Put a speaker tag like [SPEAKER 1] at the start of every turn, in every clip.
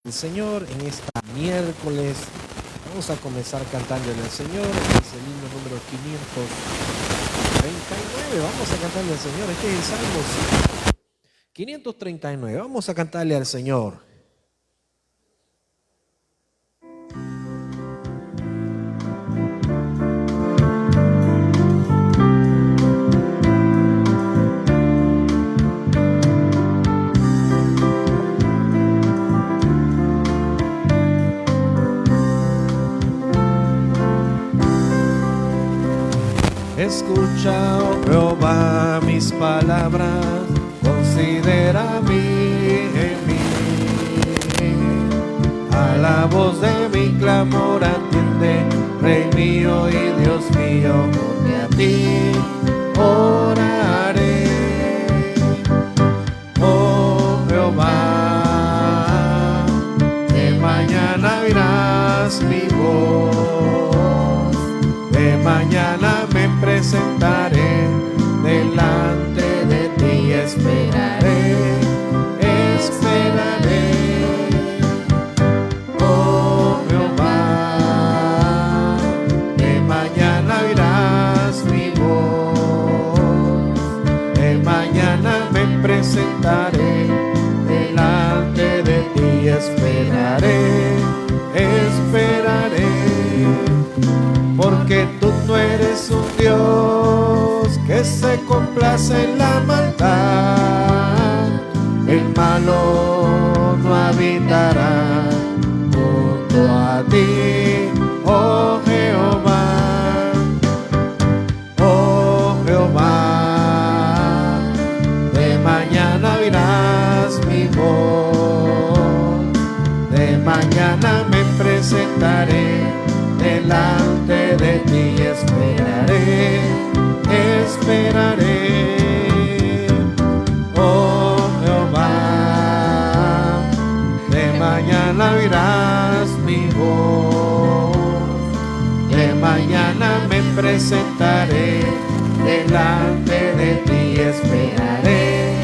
[SPEAKER 1] El Señor en esta miércoles. Vamos a comenzar cantándole al Señor. Es el himno número 539. Vamos a cantarle al Señor. Este es el Salmo 539. Vamos a cantarle al Señor. Escucha, oh Jehová, mis palabras, considera en mí. A la voz de mi clamor atiende, Rey mío y Dios mío, porque a ti oraré. Oh Jehová, de mañana oirás mi voz, de mañana me presentaré delante de ti, esperaré, esperaré. Oh Jehová, de mañana oirás mi voz, de mañana me presentaré delante de ti, esperaré, esperaré. Porque tú no eres un Dios que se complace en la maldad. El malo no habitará junto a ti, oh Jehová. Oh Jehová, de mañana oirás mi voz, de mañana me presentaré delante de ti, esperaré, esperaré. Oh Jehová, de mañana oirás mi voz, de mañana me presentaré delante de ti, esperaré,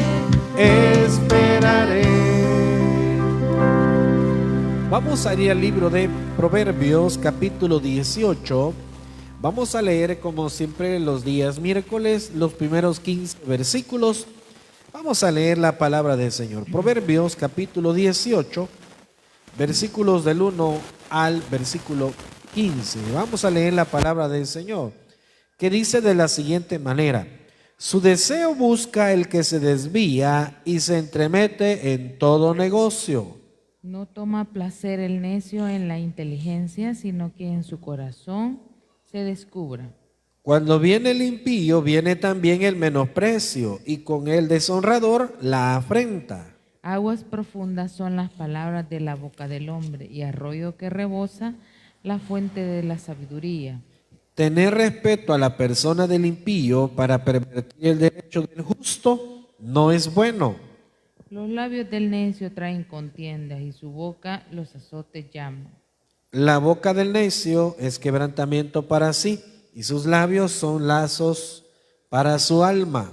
[SPEAKER 1] esperaré. Vamos a ir al libro de Proverbios, capítulo 18. Vamos a leer, como siempre, los días miércoles, los primeros 15 versículos. Vamos a leer la palabra del Señor. Proverbios, capítulo 18, versículos del 1 al versículo 15. Vamos a leer la palabra del Señor, que dice de la siguiente manera: su deseo busca el que se desvía y se entremete en todo negocio.
[SPEAKER 2] No toma placer el necio en la inteligencia, sino que en su corazón se descubra.
[SPEAKER 1] Cuando viene el impío, viene también el menosprecio, y con el deshonrador la afrenta.
[SPEAKER 2] Aguas profundas son las palabras de la boca del hombre, y arroyo que rebosa la fuente de la sabiduría.
[SPEAKER 1] Tener respeto a la persona del impío para pervertir el derecho del justo no es bueno.
[SPEAKER 2] Los labios del necio traen contiendas, y su boca los azotes llama.
[SPEAKER 1] La boca del necio es quebrantamiento para sí, y sus labios son lazos para su alma.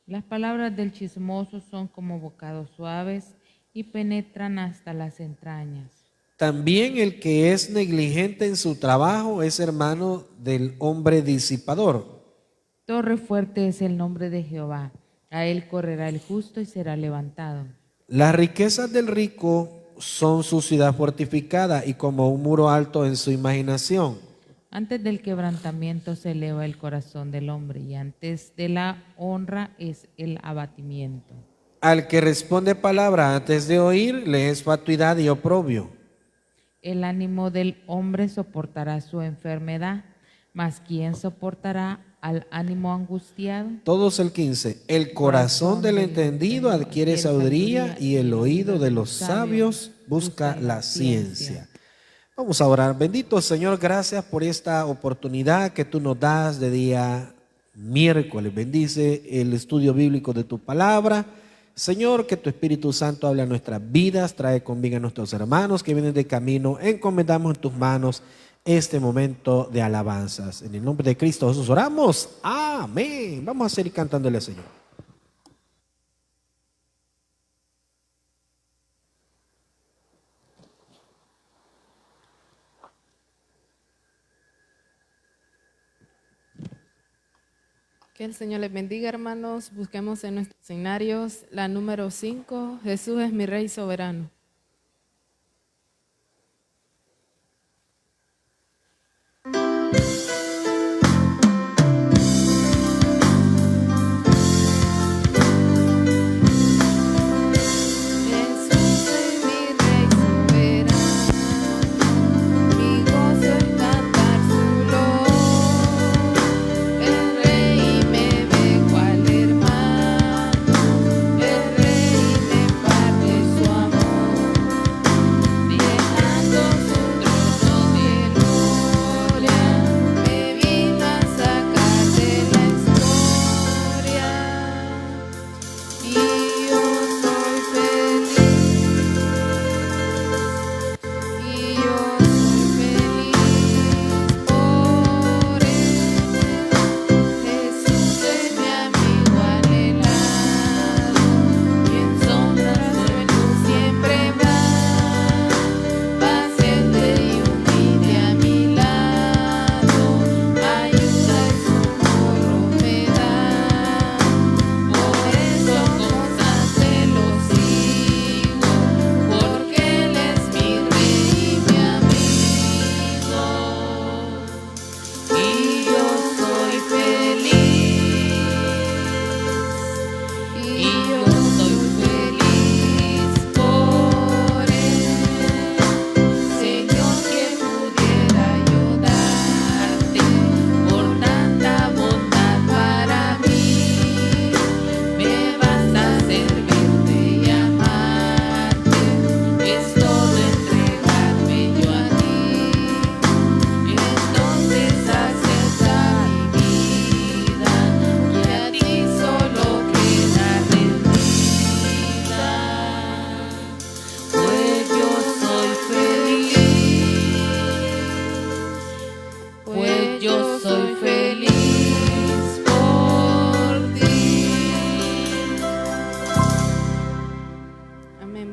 [SPEAKER 2] Las palabras del chismoso son como bocados suaves, y penetran hasta las entrañas.
[SPEAKER 1] También el que es negligente en su trabajo es hermano del hombre disipador.
[SPEAKER 2] Torre fuerte es el nombre de Jehová. A él correrá el justo y será levantado.
[SPEAKER 1] Las riquezas del rico son su ciudad fortificada y como un muro alto en su imaginación.
[SPEAKER 2] Antes del quebrantamiento se eleva el corazón del hombre, y antes de la honra es el abatimiento.
[SPEAKER 1] Al que responde palabra antes de oír, le es fatuidad y oprobio.
[SPEAKER 2] El ánimo del hombre soportará su enfermedad, mas ¿quién soportará al ánimo angustiado?
[SPEAKER 1] Todos el 15. El corazón del entendido adquiere sabiduría y el oído de los sabios busca la ciencia. Vamos a orar. Bendito Señor, gracias por esta oportunidad que tú nos das de día miércoles. Bendice el estudio bíblico de tu palabra. Señor, que tu Espíritu Santo hable a nuestras vidas, trae con bien a nuestros hermanos que vienen de camino. Encomendamos en tus manos este momento de alabanzas. En el nombre de Cristo Jesús oramos. Amén. Vamos a seguir cantándole al Señor.
[SPEAKER 3] Que el Señor les bendiga, hermanos. Busquemos en nuestros escenarios la número 5. Jesús es mi Rey soberano.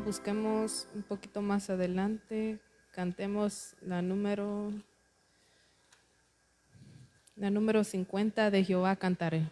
[SPEAKER 3] Busquemos un poquito más adelante, cantemos la número 50, de Jehová cantaré.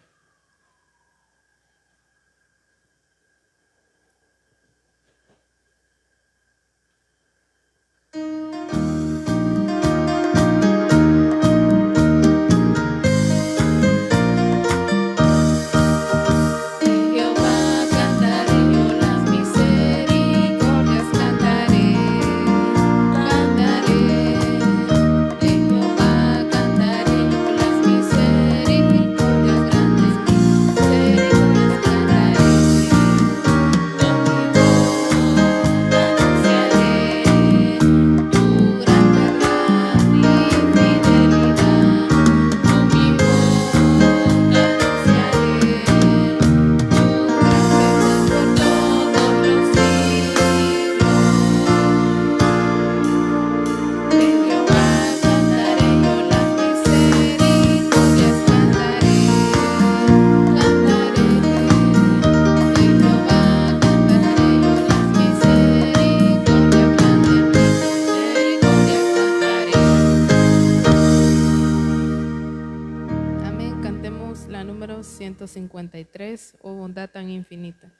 [SPEAKER 3] La número 153, oh bondad tan infinita.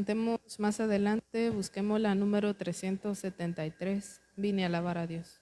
[SPEAKER 3] cantemos más adelante, busquemos la número 373. Vine a alabar a Dios.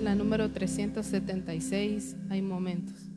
[SPEAKER 3] La número 376, hay momentos.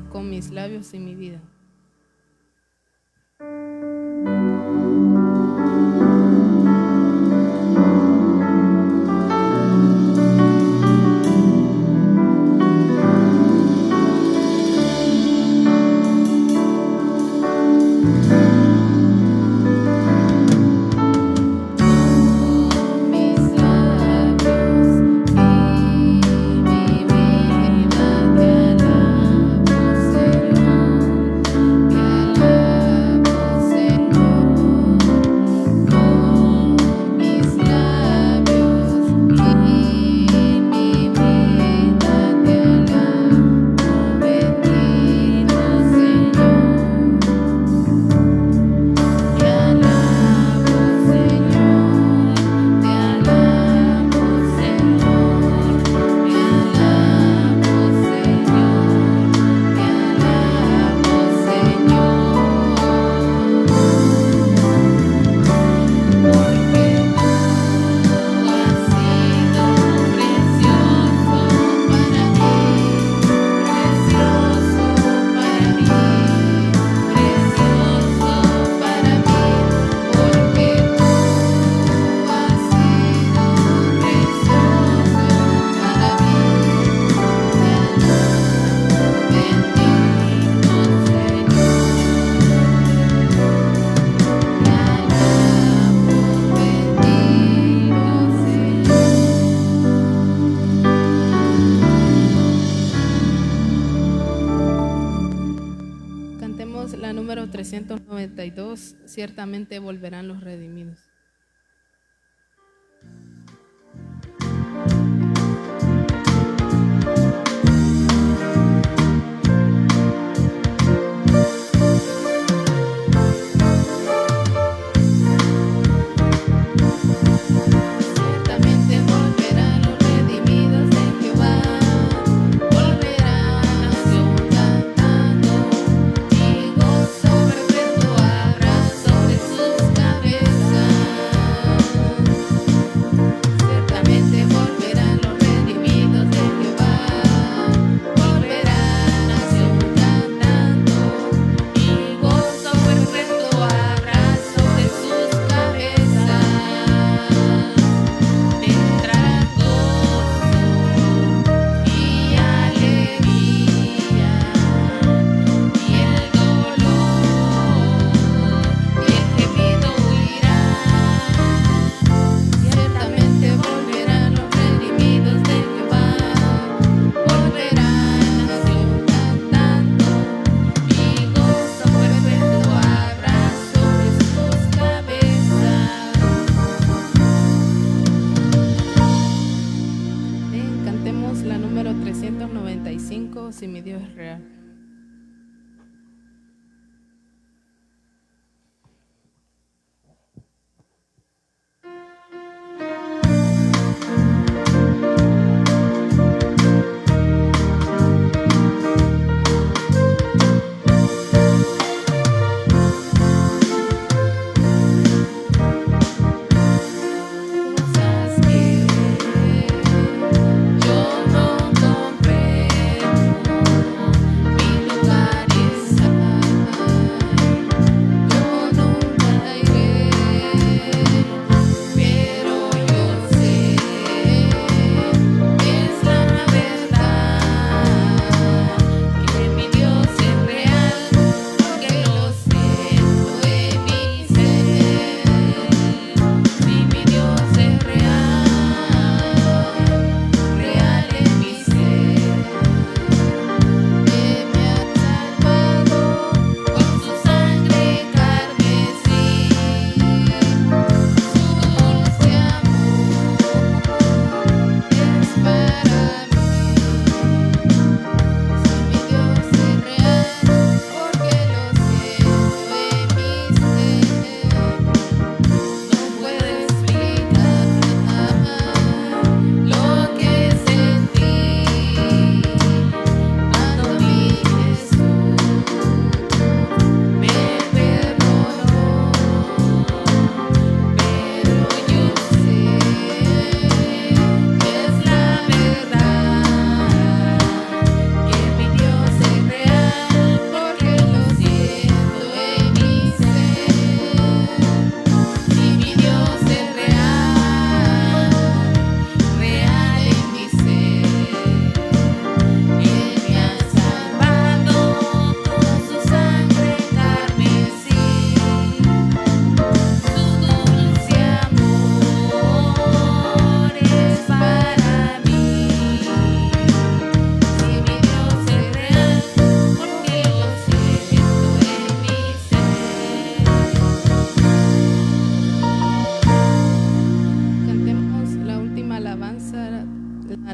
[SPEAKER 3] Con mis labios y mi vida. 392, ciertamente volverán los redimidos. Si mi Dios es real.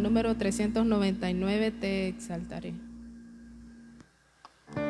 [SPEAKER 3] Número 399, te exaltaré.
[SPEAKER 4] Te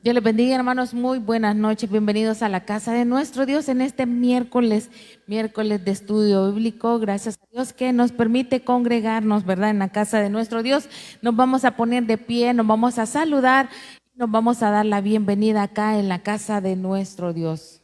[SPEAKER 2] Dios les bendiga, hermanos, muy buenas noches, bienvenidos a la casa de nuestro Dios en este miércoles de estudio bíblico. Gracias a Dios que nos permite congregarnos, ¿verdad?, en la casa de nuestro Dios. Nos vamos a poner de pie, nos vamos a saludar, nos vamos a dar la bienvenida acá en la casa de nuestro Dios.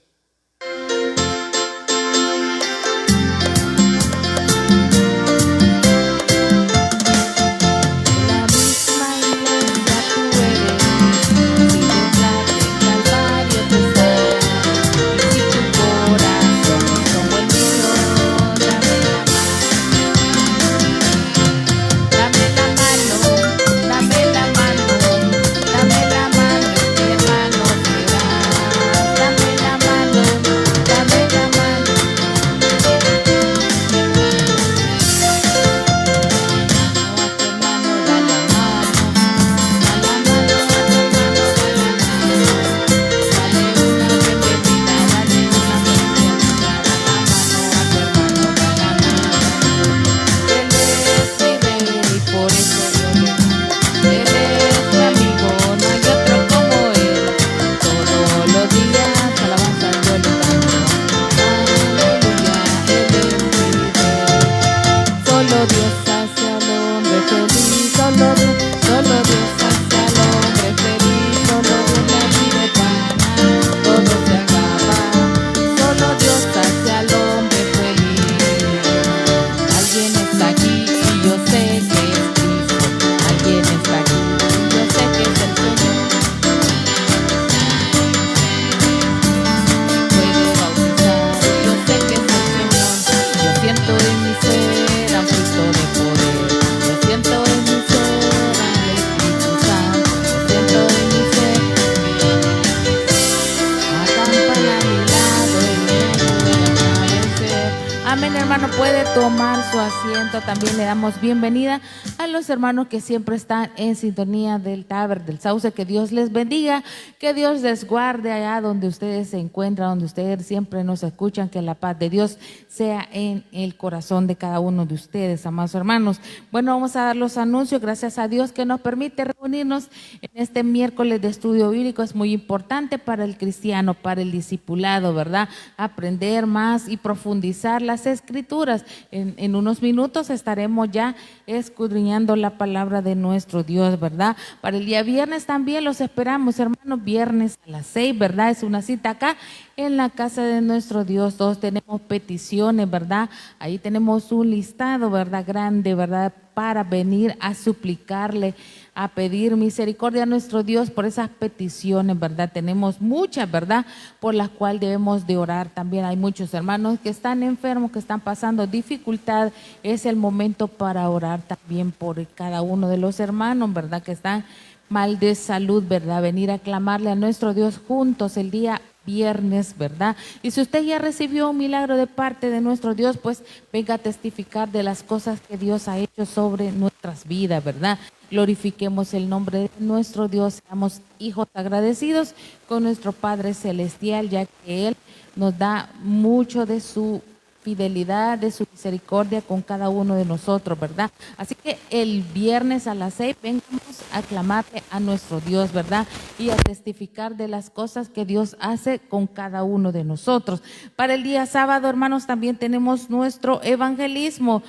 [SPEAKER 2] También le damos bienvenida a los hermanos que siempre están en sintonía del Taber del Sauce. Que Dios les bendiga, que Dios les guarde allá donde ustedes se encuentran, donde ustedes siempre nos escuchan. Que la paz de Dios sea en el corazón de cada uno de ustedes, amados hermanos. Bueno, vamos a dar los anuncios. Gracias a Dios que nos permite reunirnos en este miércoles de estudio bíblico. Es muy importante para el cristiano, para el discipulado, ¿verdad? Aprender más y profundizar las escrituras. En unos minutos estaremos ya escudriñando la palabra de nuestro Dios, ¿verdad? Para el día viernes también los esperamos, hermanos, viernes a las 6, ¿verdad? Es una cita acá en la casa de nuestro Dios. Todos tenemos peticiones, ¿verdad? Ahí tenemos un listado, ¿verdad? Grande, ¿verdad? Para venir a suplicarle, a pedir misericordia a nuestro Dios por esas peticiones, ¿verdad? Tenemos muchas, ¿verdad?, por las cuales debemos de orar. También hay muchos hermanos que están enfermos, que están pasando dificultad. Es el momento para orar también por cada uno de los hermanos, ¿verdad?, que están mal de salud, ¿verdad? Venir a clamarle a nuestro Dios juntos el día viernes, ¿verdad? Y si usted ya recibió un milagro de parte de nuestro Dios, pues venga a testificar de las cosas que Dios ha hecho sobre nuestras vidas, ¿verdad? Glorifiquemos el nombre de nuestro Dios, seamos hijos agradecidos con nuestro Padre Celestial, ya que Él nos da mucho de su fidelidad, de su misericordia con cada uno de nosotros, ¿verdad? Así que el viernes a las 6 vengamos a clamarle a nuestro Dios, ¿verdad? Y a testificar de las cosas que Dios hace con cada uno de nosotros. Para el día sábado, hermanos, también tenemos nuestro evangelismo.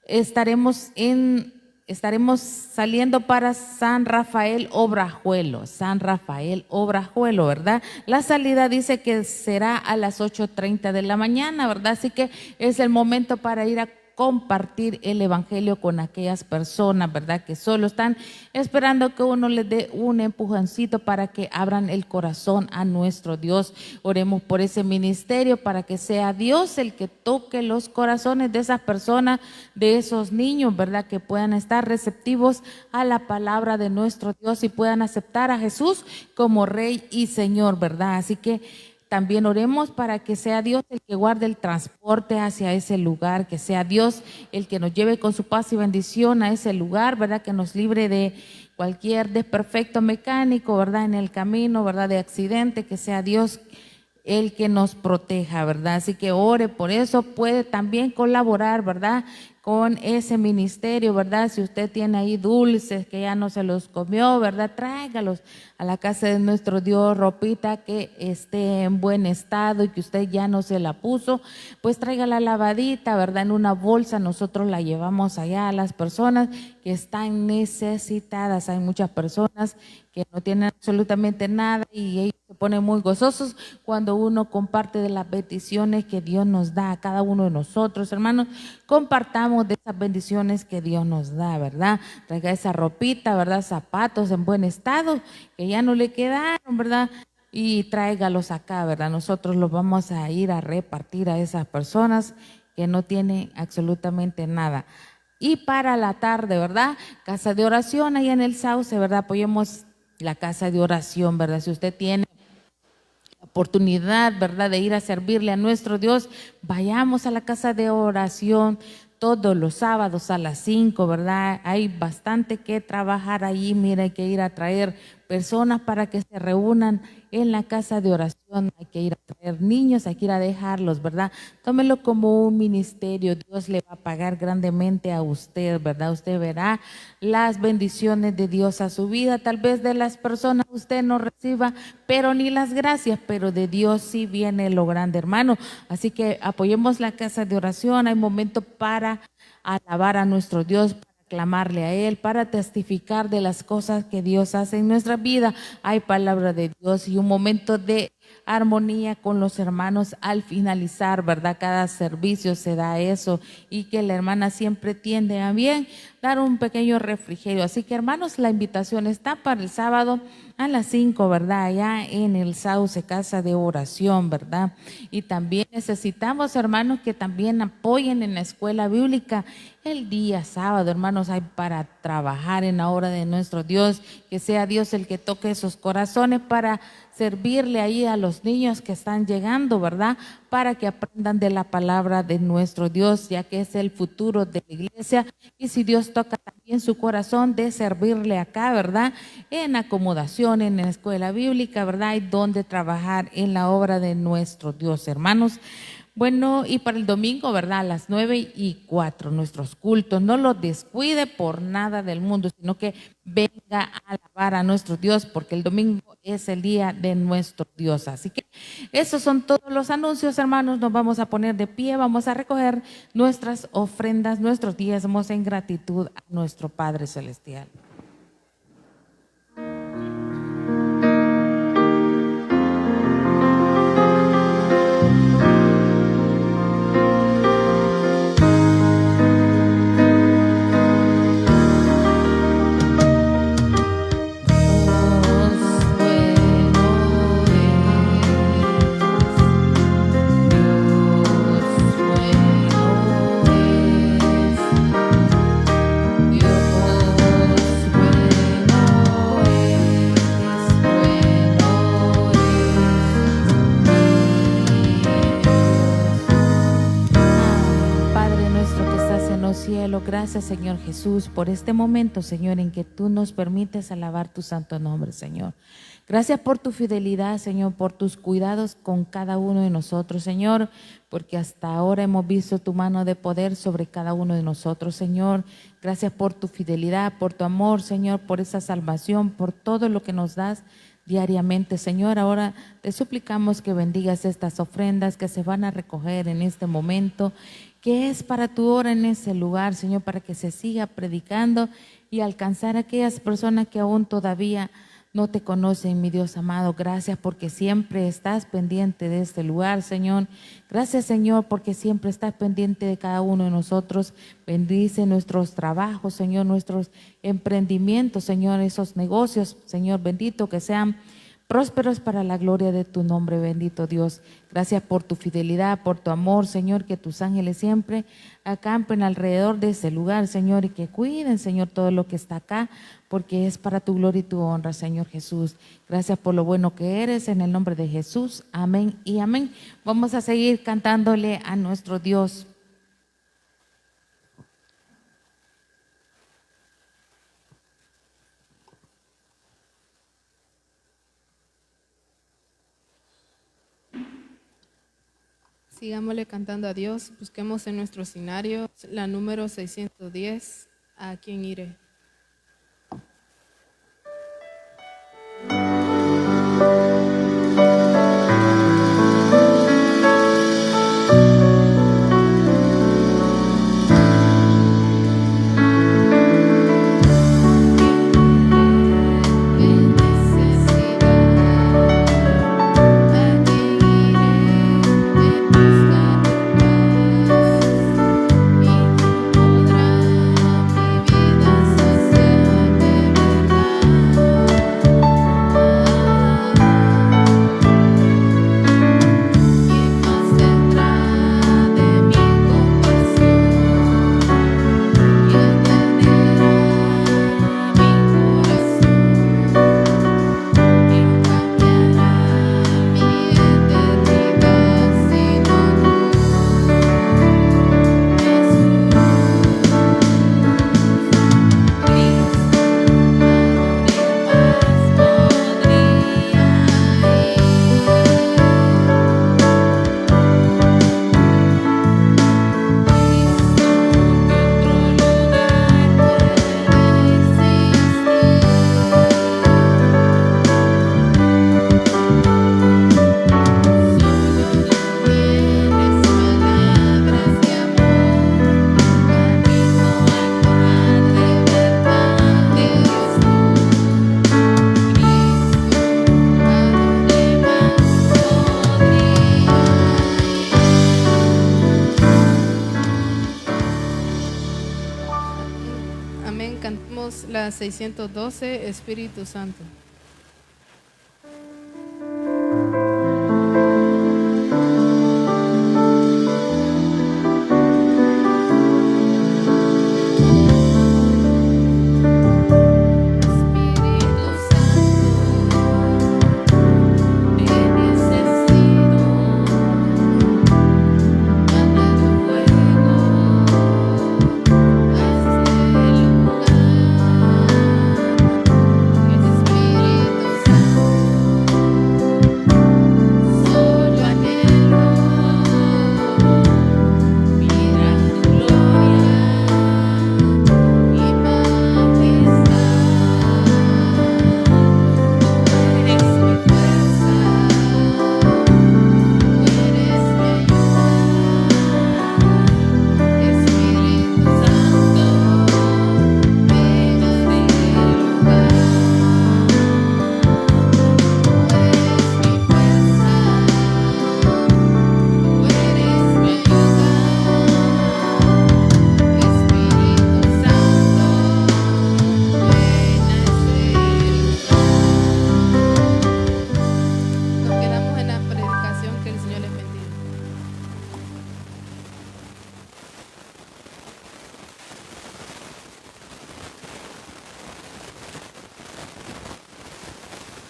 [SPEAKER 2] Estaremos saliendo para San Rafael Obrajuelo, ¿verdad? La salida dice que será a las 8:30 de la mañana, ¿verdad? Así que es el momento para ir a compartir el evangelio con aquellas personas, ¿verdad?, que solo están esperando que uno les dé un empujoncito para que abran el corazón a nuestro Dios. Oremos por ese ministerio para que sea Dios el que toque los corazones de esas personas, de esos niños, ¿verdad?, que puedan estar receptivos a la palabra de nuestro Dios y puedan aceptar a Jesús como Rey y Señor, ¿verdad? Así que también oremos para que sea Dios el que guarde el transporte hacia ese lugar, que sea Dios el que nos lleve con su paz y bendición a ese lugar, ¿verdad? Que nos libre de cualquier desperfecto mecánico, ¿verdad?, en el camino, ¿verdad?, de accidente, que sea Dios el que nos proteja, ¿verdad? Así que ore por eso. Puede también colaborar, ¿verdad?, con ese ministerio, ¿verdad? Si usted tiene ahí dulces que ya no se los comió, ¿verdad? Tráigalos a la casa de nuestro Dios, ropita que esté en buen estado y que usted ya no se la puso, pues tráigala lavadita, ¿verdad? En una bolsa, nosotros la llevamos allá a las personas que están necesitadas. Hay muchas personas que no tienen absolutamente nada y ellos se ponen muy gozosos cuando uno comparte de las bendiciones que Dios nos da a cada uno de nosotros, hermanos. Compartamos de esas bendiciones que Dios nos da, ¿verdad? Traiga esa ropita, ¿verdad? Zapatos en buen estado que ya no le quedaron, ¿verdad? Y tráigalos acá, ¿verdad? Nosotros los vamos a ir a repartir a esas personas que no tienen absolutamente nada. Y para la tarde, ¿verdad? Casa de oración ahí en el Sauce, ¿verdad? Apoyemos la casa de oración, ¿verdad? Si usted tiene oportunidad, ¿verdad?, de ir a servirle a nuestro Dios, vayamos a la casa de oración todos los sábados a las 5, ¿verdad? Hay bastante que trabajar ahí, mira, hay que ir a traer personas para que se reúnan en la casa de oración, hay que ir a traer niños, hay que ir a dejarlos, ¿verdad? Tómelo como un ministerio, Dios le va a pagar grandemente a usted, ¿verdad? Usted verá las bendiciones de Dios a su vida, tal vez de las personas usted no reciba, pero ni las gracias, pero de Dios sí viene lo grande, hermano. Así que apoyemos la casa de oración, hay momento para alabar a nuestro Dios, para clamarle a Él, para testificar de las cosas que Dios hace en nuestra vida. Hay palabra de Dios y un momento de armonía con los hermanos al finalizar, ¿verdad? Cada servicio se da eso y que la hermana siempre tiende a bien dar un pequeño refrigerio. Así que, hermanos, la invitación está para el sábado a las 5, ¿verdad? Allá en el Sauce, casa de oración, ¿verdad? Y también necesitamos, hermanos, que también apoyen en la escuela bíblica el día sábado, hermanos. Hay para trabajar en la obra de nuestro Dios, que sea Dios el que toque esos corazones para servirle ahí a los niños que están llegando, ¿verdad? Para que aprendan de la palabra de nuestro Dios, ya que es el futuro de la iglesia. Y si Dios toca también su corazón de servirle acá, ¿verdad? En acomodación, en la escuela bíblica, ¿verdad? Hay donde trabajar en la obra de nuestro Dios, hermanos. Bueno, y para el domingo, ¿verdad? A las 9:04, nuestros cultos. No los descuide por nada del mundo, sino que venga a alabar a nuestro Dios, porque el domingo es el día de nuestro Dios. Así que esos son todos los anuncios, hermanos. Nos vamos a poner de pie, vamos a recoger nuestras ofrendas, nuestros diezmos en gratitud a nuestro Padre Celestial. Cielo, gracias Señor Jesús por este momento, Señor, en que tú nos permites alabar tu santo nombre, Señor. Gracias por tu fidelidad, Señor, por tus cuidados con cada uno de nosotros, Señor, porque hasta ahora hemos visto tu mano de poder sobre cada uno de nosotros, Señor. Gracias por tu fidelidad, por tu amor, Señor, por esa salvación, por todo lo que nos das diariamente, Señor. Ahora te suplicamos que bendigas estas ofrendas que se van a recoger en este momento, que es para tu obra en ese lugar, Señor, para que se siga predicando y alcanzar a aquellas personas que aún todavía no te conocen, mi Dios amado. Gracias porque siempre estás pendiente de este lugar, Señor. Gracias, Señor, porque siempre estás pendiente de cada uno de nosotros. Bendice nuestros trabajos, Señor, nuestros emprendimientos, Señor, esos negocios, Señor, bendito, que sean prósperos para la gloria de tu nombre, bendito Dios. Gracias por tu fidelidad, por tu amor, Señor, que tus ángeles siempre acampen alrededor de ese lugar, Señor, y que cuiden, Señor, todo lo que está acá, porque es para tu gloria y tu honra, Señor Jesús. Gracias por lo bueno que eres, en el nombre de Jesús. Amén y amén. Vamos a seguir cantándole a nuestro Dios.
[SPEAKER 3] Sigámosle cantando a Dios. Busquemos en nuestro escenario la número 610. ¿A quién iré? Amén. Cantemos la 612, Espíritu Santo.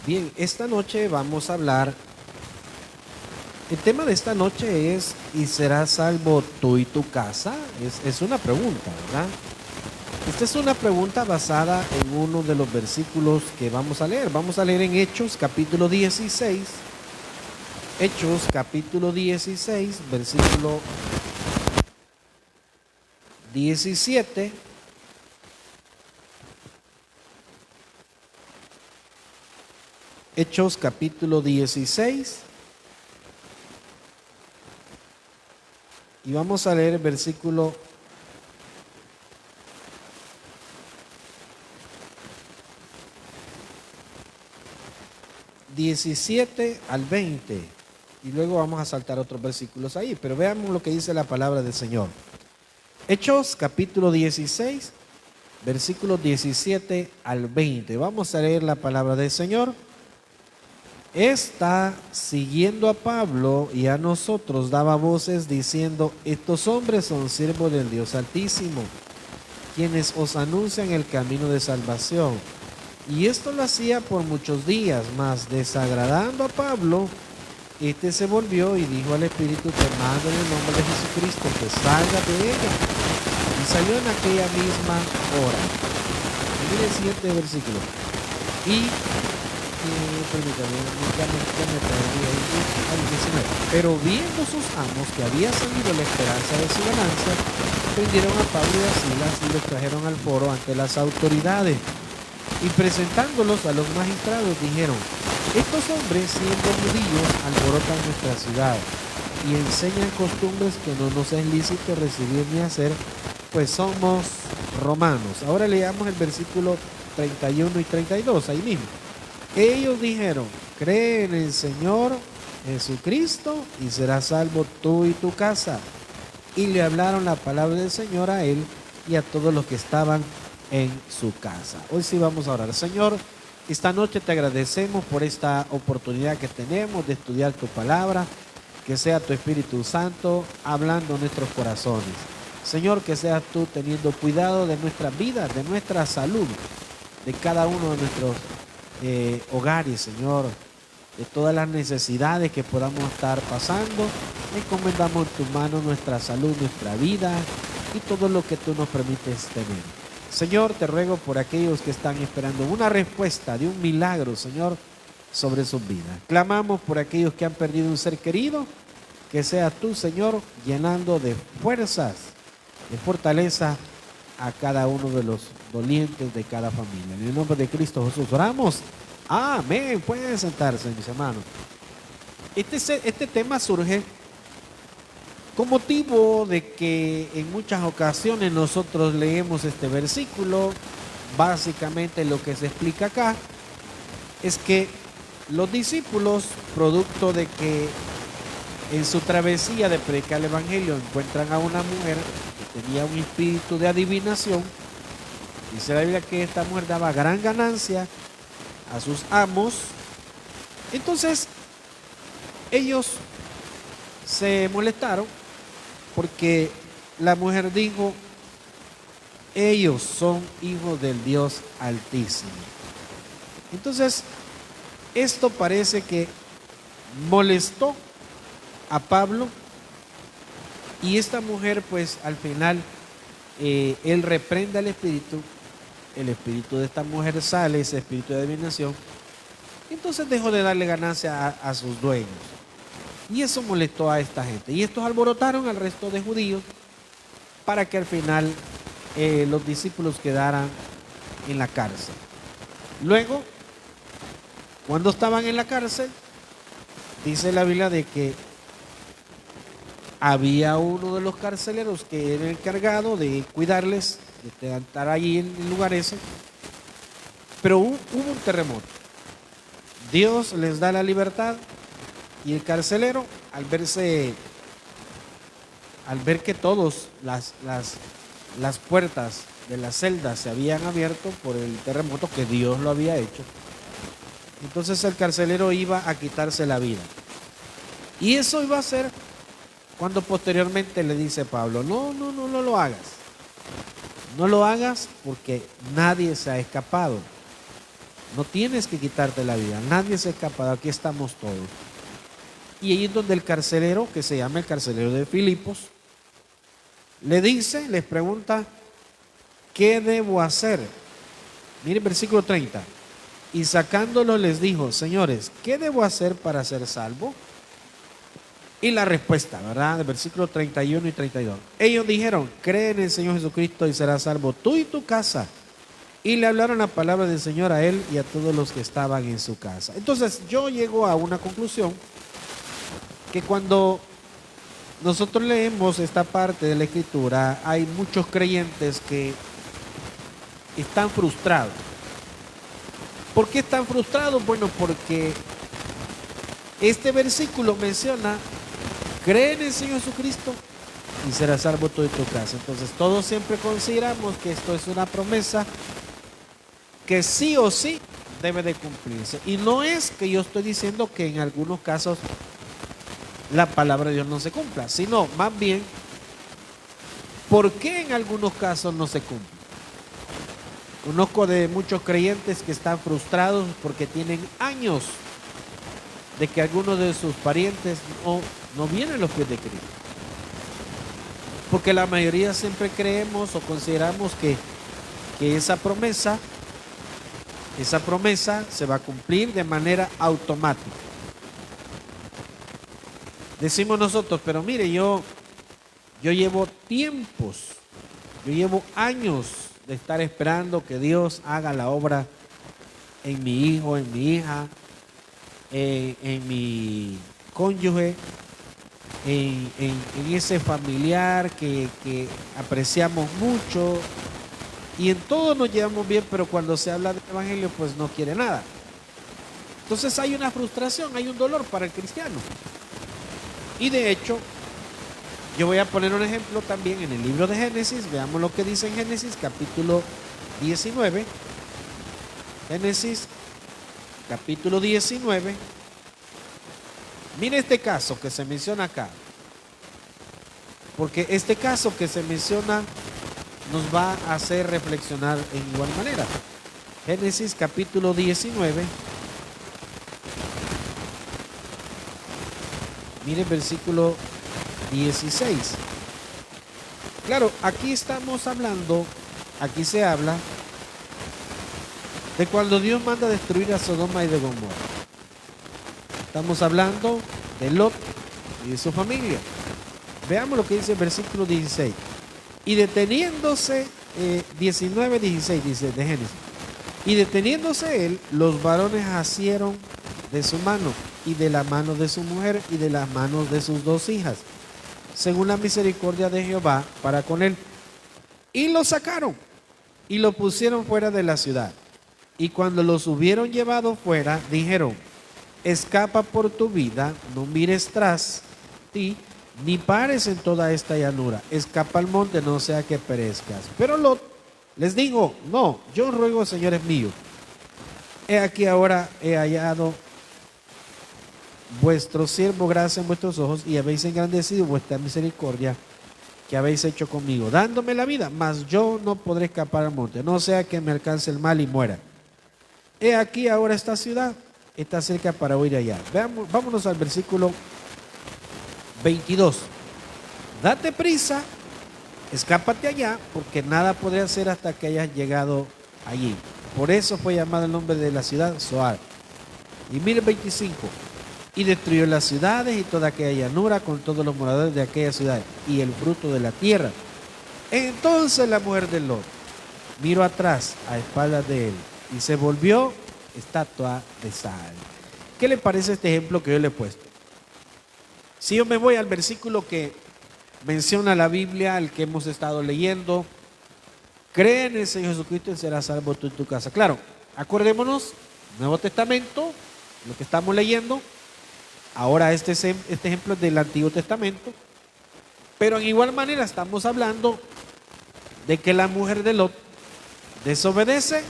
[SPEAKER 1] Bien, esta noche vamos a hablar, el tema de esta noche es, ¿y serás salvo tú y tu casa? Es una pregunta, ¿verdad? Esta es una pregunta basada en uno de los versículos que vamos a leer. Vamos a leer en Hechos capítulo 16, Hechos capítulo 16, versículo 17. Hechos capítulo 16 y vamos a leer el versículo 17 al 20 y luego vamos a saltar otros versículos ahí, pero veamos lo que dice la palabra del Señor. Hechos capítulo 16, versículos 17 al 20. Vamos a leer la palabra del Señor. Esta, siguiendo a Pablo y a nosotros, daba voces diciendo: estos hombres son siervos del Dios Altísimo, quienes os anuncian el camino de salvación. Y esto lo hacía por muchos días, mas desagradando a Pablo, este se volvió y dijo al Espíritu: te mando en el nombre de Jesucristo que salga de ella. Y salió en aquella misma hora. Y mire el siguiente versículo. Y permítame, ya me perdí ahí, al 19. Pero viendo sus amos que había salido la esperanza de su ganancia, prendieron a Pablo y a Silas y los trajeron al foro ante las autoridades. Y presentándolos a los magistrados dijeron: estos hombres, siendo judíos, alborotan nuestra ciudad y enseñan costumbres que no nos es lícito recibir ni hacer, pues somos romanos. Ahora leamos el versículo 31 y 32, ahí mismo. Ellos dijeron: cree en el Señor Jesucristo y serás salvo tú y tu casa. Y le hablaron la palabra del Señor a él y a todos los que estaban en su casa. Hoy sí vamos a orar. Señor, esta noche te agradecemos por esta oportunidad que tenemos de estudiar tu palabra, que sea tu Espíritu Santo hablando en nuestros corazones. Señor, que seas tú teniendo cuidado de nuestras vidas, de nuestra salud, de cada uno de nuestros hogares, Señor, de todas las necesidades que podamos estar pasando. Encomendamos en tus manos nuestra salud, nuestra vida y todo lo que tú nos permites tener. Señor, te ruego por aquellos que están esperando una respuesta de un milagro, Señor, sobre sus vidas. Clamamos por aquellos que han perdido un ser querido, que seas tú, Señor, llenando de fuerzas, de fortaleza a cada uno de los dolientes de cada familia. En el nombre de Cristo Jesús oramos. Amén. Pueden sentarse, mis hermanos. Este tema surge con motivo de que en muchas ocasiones nosotros leemos este versículo. Básicamente lo que se explica acá es que los discípulos, producto de que en su travesía de predicar el evangelio encuentran a una mujer que tenía un espíritu de adivinación, dice la Biblia que esta mujer daba gran ganancia a sus amos. Entonces ellos se molestaron porque la mujer dijo: ellos son hijos del Dios Altísimo. Entonces esto parece que molestó a Pablo, y esta mujer pues al final él reprende al espíritu. El espíritu de esta mujer sale, ese espíritu de adivinación. Entonces dejó de darle ganancia a sus dueños. Y eso molestó a esta gente. Y estos alborotaron al resto de judíos para que al final los discípulos quedaran en la cárcel. Luego, cuando estaban en la cárcel, dice la Biblia de que había uno de los carceleros que era encargado de cuidarles, de estar allí en el lugar ese. Pero hubo un terremoto. Dios les da la libertad. Y el carcelero, al ver que todas las puertas de las celdas se habían abierto por el terremoto, que Dios lo había hecho, entonces el carcelero iba a quitarse la vida. Y eso iba a ser cuando posteriormente le dice Pablo: no lo hagas. No lo hagas porque nadie se ha escapado. No tienes que quitarte la vida. Nadie se ha escapado. Aquí estamos todos. Y ahí es donde el carcelero, que se llama el carcelero de Filipos, les pregunta: ¿qué debo hacer? Miren versículo 30. Y sacándolo les dijo: señores, ¿qué debo hacer para ser salvo? Y la respuesta, ¿verdad? De versículo 31 y 32. Ellos dijeron: cree en el Señor Jesucristo y serás salvo tú y tu casa. Y le hablaron la palabra del Señor a él y a todos los que estaban en su casa. Entonces yo llego a una conclusión, que cuando nosotros leemos esta parte de la Escritura, hay muchos creyentes que están frustrados. ¿Por qué están frustrados? Bueno, porque este versículo menciona: cree en el Señor Jesucristo y serás salvo tú y tu casa. Entonces todos siempre consideramos que esto es una promesa que sí o sí debe de cumplirse. Y no es que yo estoy diciendo que en algunos casos la palabra de Dios no se cumpla, sino más bien, ¿por qué en algunos casos no se cumple? Conozco de muchos creyentes que están frustrados porque tienen años de que algunos de sus parientes no vienen a los pies de Cristo. Porque la mayoría siempre creemos o consideramos que esa promesa esa promesa se va a cumplir de manera automática. Decimos nosotros, pero mire, yo llevo tiempos, yo llevo años de estar esperando que Dios haga la obra en mi hijo, en mi hija, en mi cónyuge, en ese familiar que apreciamos mucho, y en todo nos llevamos bien, pero cuando se habla del evangelio pues no quiere nada. Entonces hay una frustración, hay un dolor para el cristiano. Y de hecho, yo voy a poner un ejemplo también en el libro de Génesis. Veamos lo que dice en Génesis capítulo 19. Génesis capítulo 19. Mire este caso que se menciona acá, porque este caso que se menciona nos va a hacer reflexionar en igual manera. Génesis capítulo 19. Mire el versículo 16. Claro, aquí estamos hablando, aquí se habla de cuando Dios manda destruir a Sodoma y de Gomorra. Estamos hablando de Lot y de su familia. Veamos lo que dice el versículo 16. Y deteniéndose, 19:16 dice de Génesis. Y deteniéndose él, los varones asieron de su mano y de la mano de su mujer y de las manos de sus dos hijas, según la misericordia de Jehová para con él. Y lo sacaron y lo pusieron fuera de la ciudad. Y cuando los hubieron llevado fuera, dijeron: escapa por tu vida, no mires tras ti, ni pares en toda esta llanura. Escapa al monte, no sea que perezcas. Pero Lot les dijo: no, yo ruego, señores míos, he aquí ahora he hallado vuestro siervo gracia en vuestros ojos, y habéis engrandecido vuestra misericordia que habéis hecho conmigo, dándome la vida, mas yo no podré escapar al monte, no sea que me alcance el mal y muera. He aquí ahora esta ciudad está cerca para huir allá. Veamos, vámonos al versículo 22. Date prisa, escápate allá, porque nada podré hacer hasta que hayas llegado allí. Por eso fue llamado el nombre de la ciudad Zoar. Y mire el 25. Y destruyó las ciudades y toda aquella llanura con todos los moradores de aquella ciudad y el fruto de la tierra. Entonces la mujer de Lot miró atrás a espaldas de él y se volvió estatua de sal. ¿Qué le parece este ejemplo que yo le he puesto? Si yo me voy al versículo que menciona la Biblia, el que hemos estado leyendo: cree en el Señor Jesucristo y serás salvo tú y tu casa. Claro, acordémonos, Nuevo Testamento, lo que estamos leyendo. Ahora este ejemplo es del Antiguo Testamento, pero en igual manera estamos hablando de que la mujer de Lot desobedece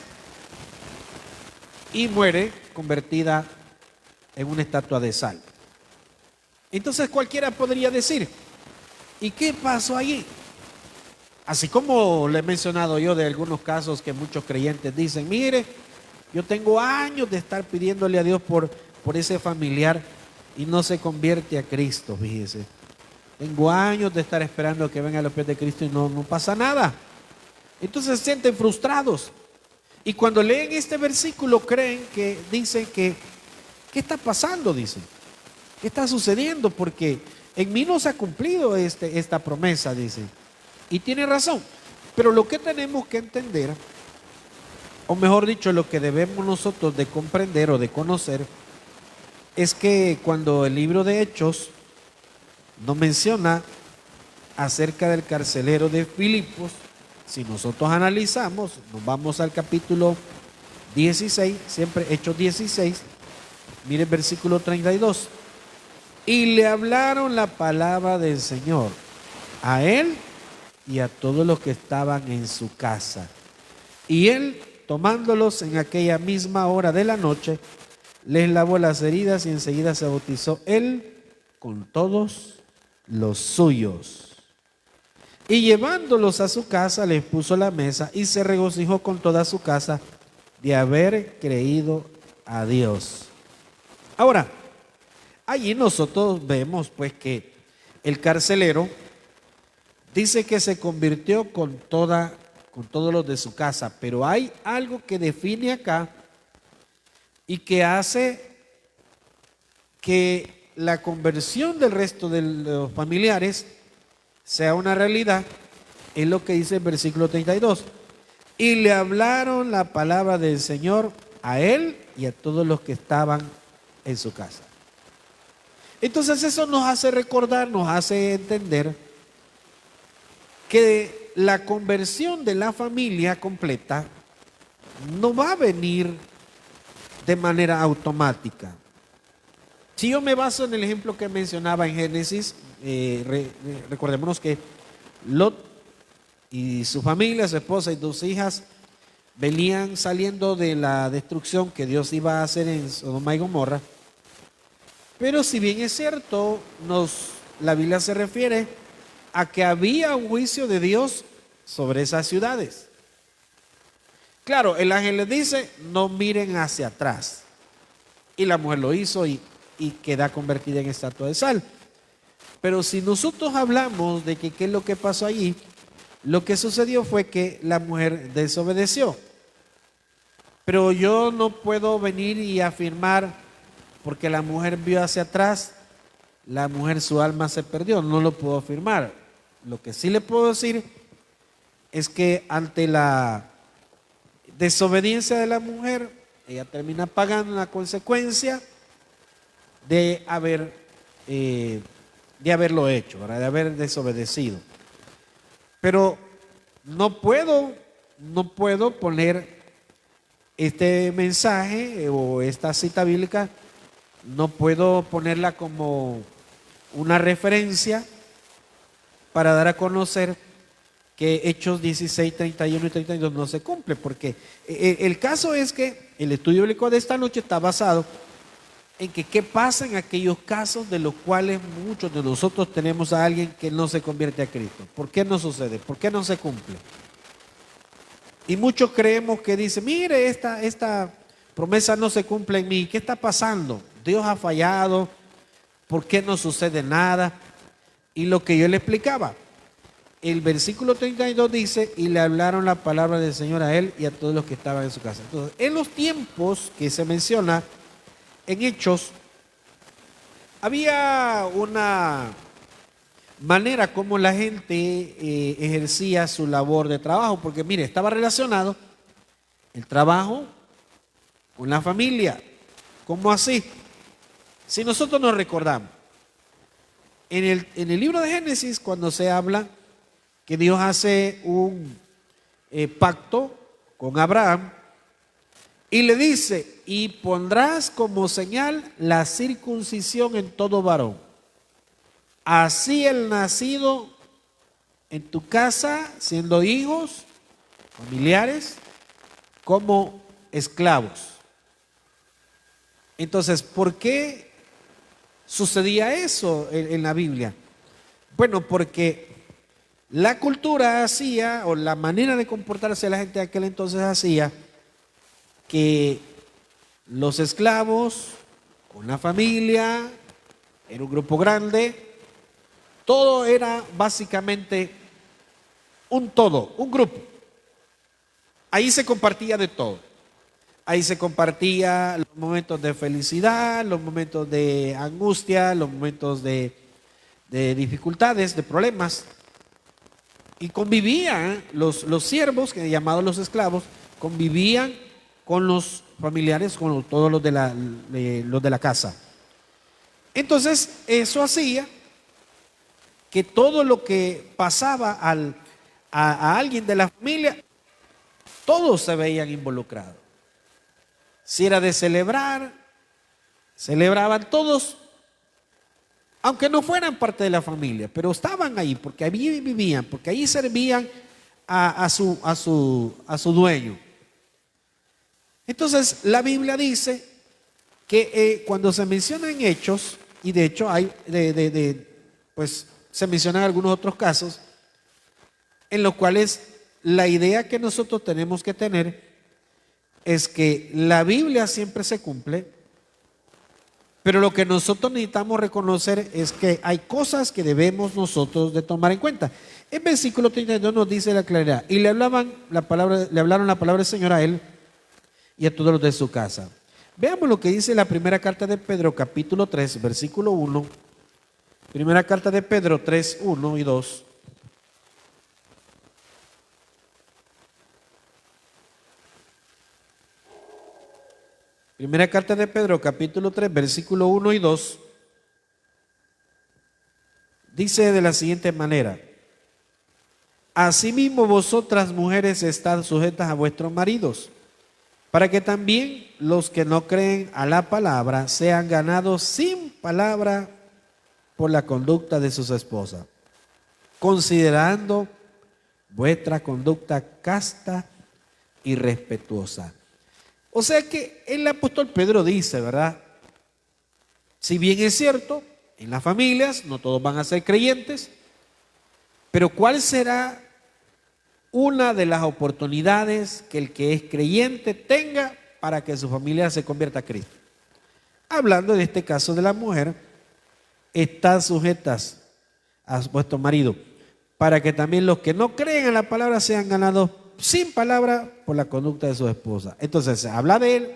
[SPEAKER 1] y muere convertida en una estatua de sal. Entonces cualquiera podría decir: ¿y qué pasó allí? Así como le he mencionado yo de algunos casos que muchos creyentes dicen: mire, yo tengo años de estar pidiéndole a Dios por ese familiar y no se convierte a Cristo, fíjese. Tengo años de estar esperando que venga a los pies de Cristo y no pasa nada. Entonces se sienten frustrados. Y cuando leen este versículo creen que dicen que, ¿qué está pasando? Dicen, ¿qué está sucediendo? Porque en mí no se ha cumplido esta promesa, dicen. Y tiene razón. Pero lo que tenemos que entender, o mejor dicho, lo que debemos nosotros de comprender o de conocer, es que cuando el libro de Hechos nos menciona acerca del carcelero de Filipos, si nosotros analizamos, nos vamos al capítulo 16, siempre Hechos 16, mire el versículo 32. Y le hablaron la palabra del Señor a él y a todos los que estaban en su casa. Y él, tomándolos en aquella misma hora de la noche, les lavó las heridas y enseguida se bautizó él con todos los suyos. Y llevándolos a su casa, les puso la mesa y se regocijó con toda su casa de haber creído a Dios. Ahora, allí nosotros vemos pues que el carcelero dice que se convirtió con todos los de su casa, pero hay algo que define acá y que hace que la conversión del resto de los familiares sea una realidad, es lo que dice el versículo 32. Y le hablaron la palabra del Señor a él y a todos los que estaban en su casa. Entonces eso nos hace recordar, nos hace entender que la conversión de la familia completa no va a venir de manera automática. Si yo me baso en el ejemplo que mencionaba en Génesis, recordémonos que Lot y su familia, su esposa y 2 hijas venían saliendo de la destrucción que Dios iba a hacer en Sodoma y Gomorra. Pero si bien es cierto, la Biblia se refiere a que había un juicio de Dios sobre esas ciudades. Claro, el ángel les dice, no miren hacia atrás. Y la mujer lo hizo y queda convertida en estatua de sal. Pero si nosotros hablamos de que qué es lo que pasó allí, lo que sucedió fue que la mujer desobedeció. Pero yo no puedo venir y afirmar, porque la mujer vio hacia atrás, la mujer su alma se perdió. No lo puedo afirmar. Lo que sí le puedo decir es que ante la desobediencia de la mujer, ella termina pagando la consecuencia de haberlo hecho, ¿verdad? De haber desobedecido. Pero no puedo poner este mensaje o esta cita bíblica, no puedo ponerla como una referencia para dar a conocer que Hechos 16, 31 y 32 no se cumple, porque el caso es que el estudio bíblico de esta noche está basado en que qué pasa en aquellos casos de los cuales muchos de nosotros tenemos a alguien que no se convierte a Cristo. ¿Por qué no sucede? ¿Por qué no se cumple? Y muchos creemos que dicen, mire, esta promesa no se cumple en mí. ¿Qué está pasando? Dios ha fallado. ¿Por qué no sucede nada? Y lo que yo le explicaba, el versículo 32 dice, y le hablaron la palabra del Señor a él y a todos los que estaban en su casa. Entonces, en los tiempos que se menciona en Hechos, había una manera como la gente ejercía su labor de trabajo, porque mire, estaba relacionado el trabajo con la familia. ¿Cómo así? Si nosotros nos recordamos, en el libro de Génesis, cuando se habla que Dios hace un pacto con Abraham y le dice, y pondrás como señal la circuncisión en todo varón. Así el nacido en tu casa, siendo hijos, familiares, como esclavos. Entonces, ¿por qué sucedía eso en la Biblia? Bueno, porque la cultura hacía, o la manera de comportarse de la gente de aquel entonces hacía, que los esclavos, con la familia, era un grupo grande, todo era básicamente un todo, un grupo. Ahí se compartía de todo. Ahí se compartía los momentos de felicidad, los momentos de angustia, los momentos de dificultades, de problemas. Y convivían los siervos, que llamados los esclavos, convivían con los familiares, con todos los de la casa. Entonces, eso hacía que todo lo que pasaba a alguien de la familia, todos se veían involucrados. Si era de celebrar, celebraban todos, aunque no fueran parte de la familia, pero estaban ahí porque ahí vivían, porque ahí servían a su dueño. Entonces la Biblia dice que cuando se menciona en Hechos, y de hecho hay pues se mencionan algunos otros casos en los cuales la idea que nosotros tenemos que tener es que la Biblia siempre se cumple, pero lo que nosotros necesitamos reconocer es que hay cosas que debemos nosotros de tomar en cuenta. El versículo 32 nos dice la claridad, y le hablaron la palabra del Señor a él y a todos los de su casa. Veamos lo que dice la primera carta de Pedro, capítulo 3, versículo 1. Primera carta de Pedro 3, 1 y 2. Primera carta de Pedro, capítulo 3, versículo 1 y 2. Dice de la siguiente manera: asimismo vosotras mujeres estad sujetas a vuestros maridos, para que también los que no creen a la palabra sean ganados sin palabra por la conducta de sus esposas, considerando vuestra conducta casta y respetuosa. O sea que el apóstol Pedro dice, ¿verdad? Si bien es cierto, en las familias no todos van a ser creyentes, pero ¿cuál será una de las oportunidades que el que es creyente tenga para que su familia se convierta a Cristo? Hablando en este caso de la mujer, están sujetas a vuestro marido, para que también los que no creen en la palabra sean ganados sin palabra por la conducta de su esposa. Entonces se habla de él,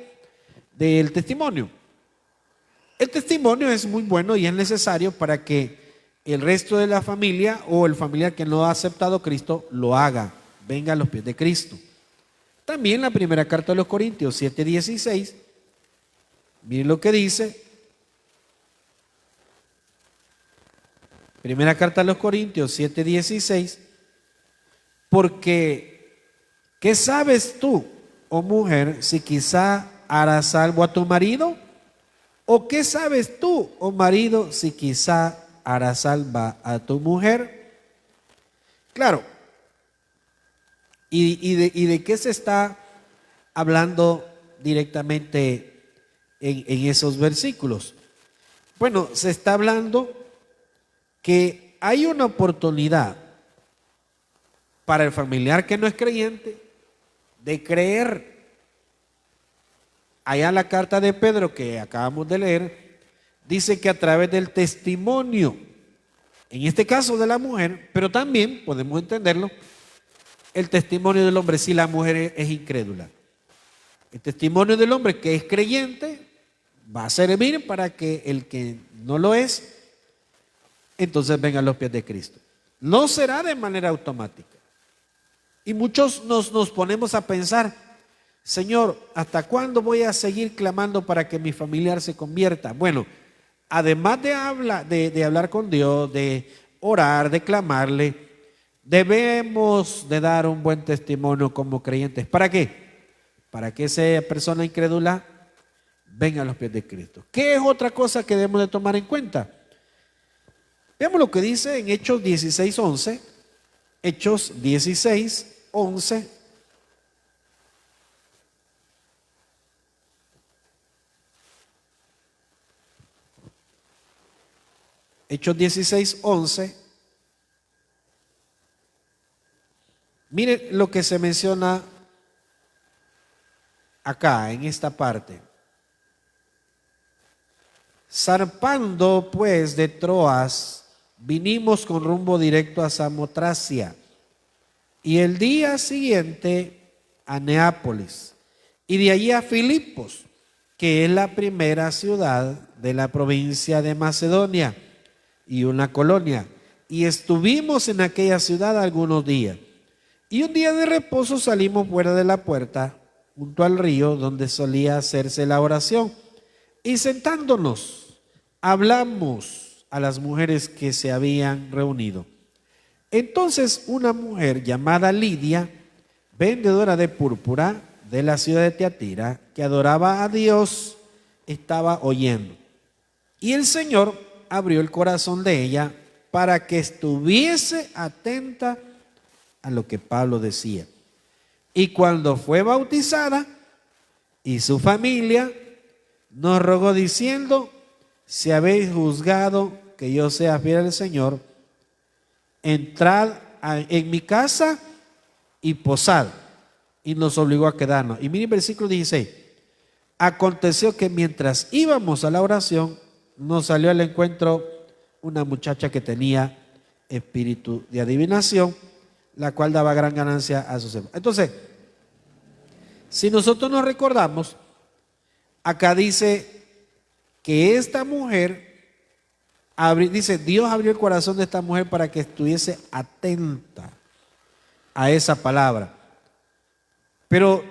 [SPEAKER 1] del testimonio. El testimonio es muy bueno y es necesario para que el resto de la familia o el familiar que no ha aceptado a Cristo lo haga, venga a los pies de Cristo. También la primera carta de los Corintios 7:16, miren lo que dice. Primera carta a los Corintios 7:16, porque ¿qué sabes tú, oh mujer, si quizá harás salvo a tu marido? ¿O qué sabes tú, oh marido, si quizá harás salva a tu mujer? Claro. ¿Y de qué se está hablando directamente en esos versículos? Bueno, se está hablando que hay una oportunidad para el familiar que no es creyente de creer. Allá en la carta de Pedro que acabamos de leer, dice que a través del testimonio, en este caso de la mujer, pero también podemos entenderlo, el testimonio del hombre si la mujer es incrédula. El testimonio del hombre que es creyente va a servir para que el que no lo es, entonces venga a los pies de Cristo. No será de manera automática. Y muchos nos ponemos a pensar, Señor, ¿hasta cuándo voy a seguir clamando para que mi familiar se convierta? Bueno, además de hablar con Dios, de orar, de clamarle, debemos de dar un buen testimonio como creyentes. ¿Para qué? Para que esa persona incrédula venga a los pies de Cristo. ¿Qué es otra cosa que debemos de tomar en cuenta? Veamos lo que dice en Hechos 16:11. Hechos 16:11. Hechos 16:11. Mire lo que se menciona acá, en esta parte. Zarpando pues de Troas, vinimos con rumbo directo a Samotracia y el día siguiente a Neápolis y de allí a Filipos, que es la primera ciudad de la provincia de Macedonia y una colonia, y estuvimos en aquella ciudad algunos días. Y un día de reposo salimos fuera de la puerta, junto al río donde solía hacerse la oración, y sentándonos, hablamos a las mujeres que se habían reunido. Entonces una mujer llamada Lidia, vendedora de púrpura de la ciudad de Tiatira, que adoraba a Dios, estaba oyendo. Y el Señor abrió el corazón de ella para que estuviese atenta a lo que Pablo decía. Y cuando fue bautizada y su familia, nos rogó diciendo: si habéis juzgado que yo sea fiel al Señor, entrad en mi casa y posad. Y nos obligó a quedarnos. Y miren versículo 16. Aconteció que mientras íbamos a la oración, nos salió al encuentro una muchacha que tenía espíritu de adivinación, la cual daba gran ganancia a sus hermanos. Entonces, si nosotros nos recordamos, acá dice que esta mujer, dice, Dios abrió el corazón de esta mujer para que estuviese atenta a esa palabra. Pero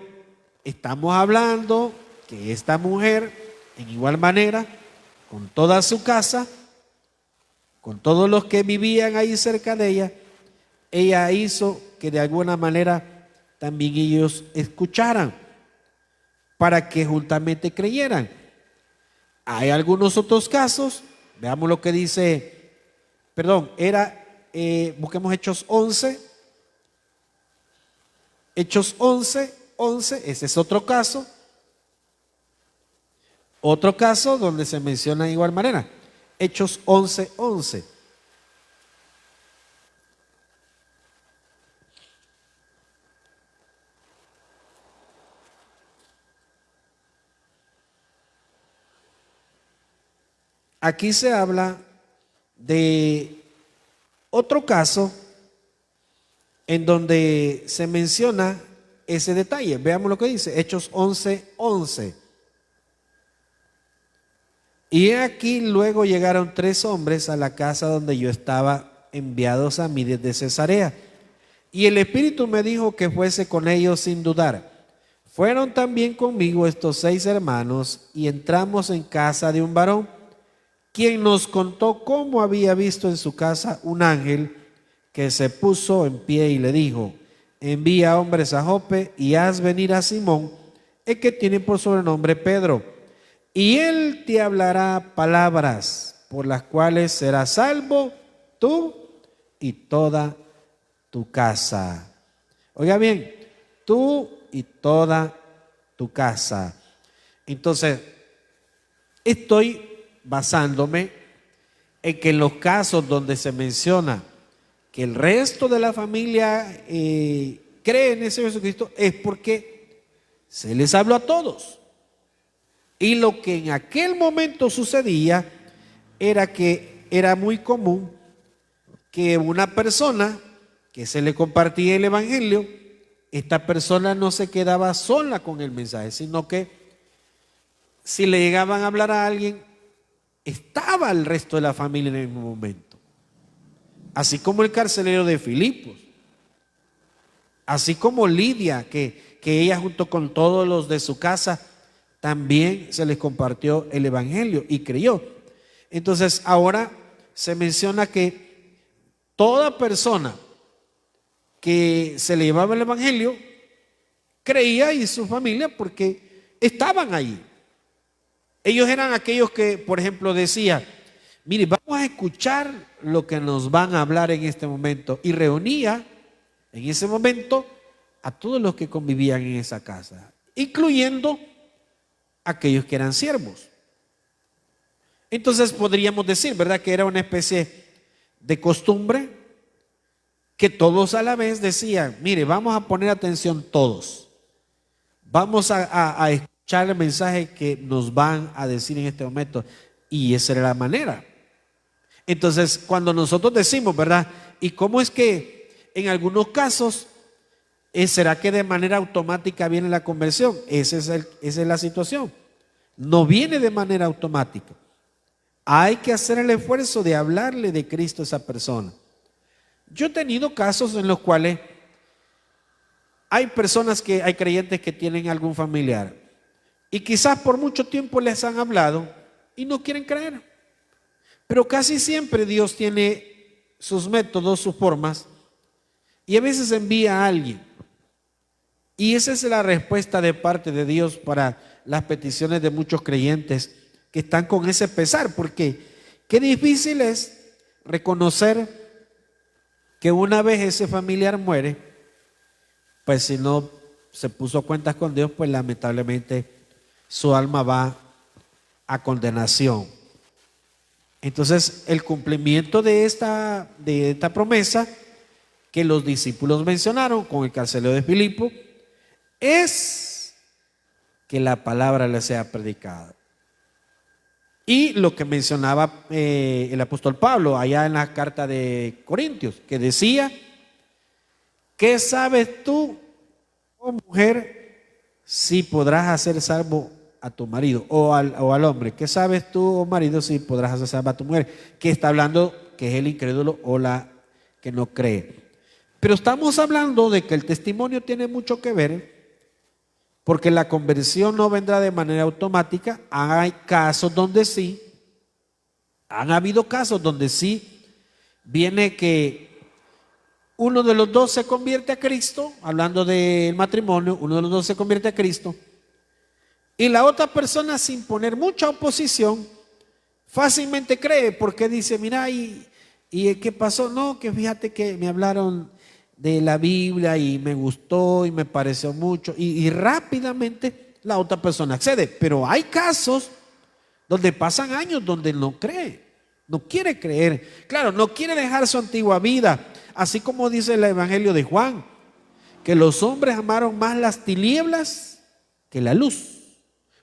[SPEAKER 1] estamos hablando que esta mujer, en igual manera, con toda su casa, con todos los que vivían ahí cerca de ella hizo que de alguna manera también ellos escucharan para que juntamente creyeran. Hay algunos otros casos, veamos lo que dice, busquemos Hechos 11. Hechos 11, ese es otro caso. Otro caso donde se menciona de igual manera. Hechos 11. Aquí se habla de otro caso en donde se menciona ese detalle. Veamos lo que dice, Hechos 11. Y aquí luego llegaron 3 hombres a la casa donde yo estaba, enviados a mí desde Cesarea. Y el Espíritu me dijo que fuese con ellos sin dudar. Fueron también conmigo estos 6 hermanos y entramos en casa de un varón, quien nos contó cómo había visto en su casa un ángel que se puso en pie y le dijo: envía hombres a Jope y haz venir a Simón, el que tiene por sobrenombre Pedro, y él te hablará palabras por las cuales serás salvo tú y toda tu casa. Oiga bien, tú y toda tu casa. Entonces, estoy basándome en que en los casos donde se menciona que el resto de la familia cree en ese Jesucristo, es porque se les habló a todos. Y lo que en aquel momento sucedía era que era muy común que una persona que se le compartía el evangelio, esta persona no se quedaba sola con el mensaje, sino que si le llegaban a hablar a alguien, estaba el resto de la familia en el mismo momento. Así como el carcelero de Filipos, así como Lidia, que ella junto con todos los de su casa también se les compartió el evangelio y creyó. Entonces ahora se menciona que toda persona que se le llevaba el evangelio creía, y su familia, porque estaban allí. Ellos eran aquellos que, por ejemplo, decían: mire, vamos a escuchar lo que nos van a hablar en este momento. Y reunía en ese momento a todos los que convivían en esa casa, incluyendo aquellos que eran siervos. Entonces podríamos decir, ¿verdad?, que era una especie de costumbre que todos a la vez decían: mire, vamos a poner atención todos. Vamos a escuchar el mensaje que nos van a decir en este momento. Y esa era la manera. Entonces, cuando nosotros decimos, ¿verdad?, ¿y cómo es que en algunos casos será que de manera automática viene la conversión? Esa es la situación. No viene de manera automática. Hay que hacer el esfuerzo de hablarle de Cristo a esa persona. Yo he tenido casos en los cuales hay creyentes que tienen algún familiar y quizás por mucho tiempo les han hablado y no quieren creer. Pero casi siempre Dios tiene sus métodos, sus formas, y a veces envía a alguien. Y esa es la respuesta de parte de Dios para las peticiones de muchos creyentes que están con ese pesar, porque qué difícil es reconocer que una vez ese familiar muere, pues si no se puso cuentas con Dios, pues lamentablemente su alma va a condenación. Entonces, el cumplimiento de esta promesa que los discípulos mencionaron con el carcelero de Filipo es que la palabra le sea predicada. Y lo que mencionaba el apóstol Pablo allá en la carta de Corintios, que decía: ¿qué sabes tú, oh mujer, si podrás hacer salvo a tu marido o al hombre. ¿Qué sabes tú, marido, si podrás hacer salva a tu mujer? Que está hablando que es el incrédulo o la que no cree. Pero estamos hablando de que el testimonio tiene mucho que ver, porque la conversión no vendrá de manera automática. Hay casos donde sí, han habido casos donde sí viene que uno de los dos se convierte a Cristo, hablando del matrimonio, uno de los dos se convierte a Cristo, y la otra persona, sin poner mucha oposición, fácilmente cree, porque dice, mira, ¿y qué pasó? No, que fíjate que me hablaron de la Biblia y me gustó y me pareció mucho, y rápidamente la otra persona accede. Pero hay casos donde pasan años donde no cree, no quiere creer. Claro, no quiere dejar su antigua vida, así como dice el Evangelio de Juan, que los hombres amaron más las tinieblas que la luz,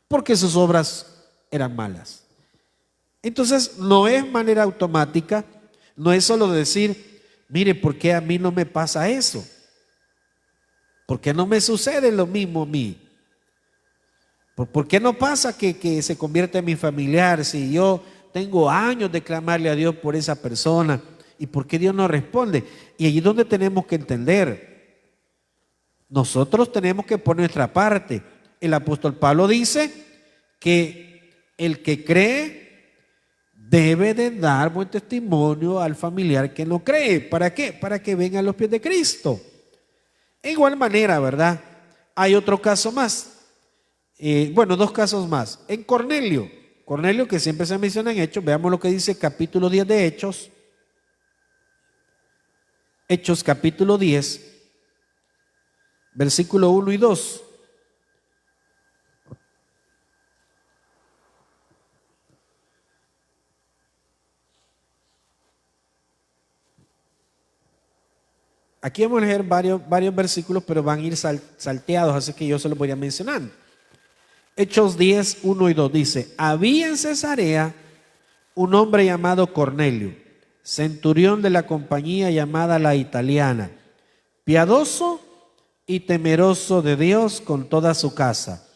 [SPEAKER 1] porque sus obras eran malas. Entonces no es manera automática, no es solo decir, mire, ¿por qué a mí no me pasa eso? ¿Por qué no me sucede lo mismo a mí? ¿Por qué no pasa que se convierte en mi familiar si yo tengo años de clamarle a Dios por esa persona? ¿Y por qué Dios no responde? Y allí es donde tenemos que entender. Nosotros tenemos que poner nuestra parte. El apóstol Pablo dice que el que cree debe de dar buen testimonio al familiar que no cree. ¿Para qué? Para que venga a los pies de Cristo. De igual manera, ¿verdad? Hay otro caso más. Bueno, dos casos más. En Cornelio, que siempre se menciona en Hechos, veamos lo que dice capítulo 10 de Hechos. Hechos capítulo 10, versículo 1 y 2. Aquí vamos a leer varios versículos, pero van a ir salteados, así que yo se los voy a mencionar. Hechos 10, 1 y 2 dice: había en Cesarea un hombre llamado Cornelio, centurión de la compañía llamada la Italiana, piadoso y temeroso de Dios con toda su casa,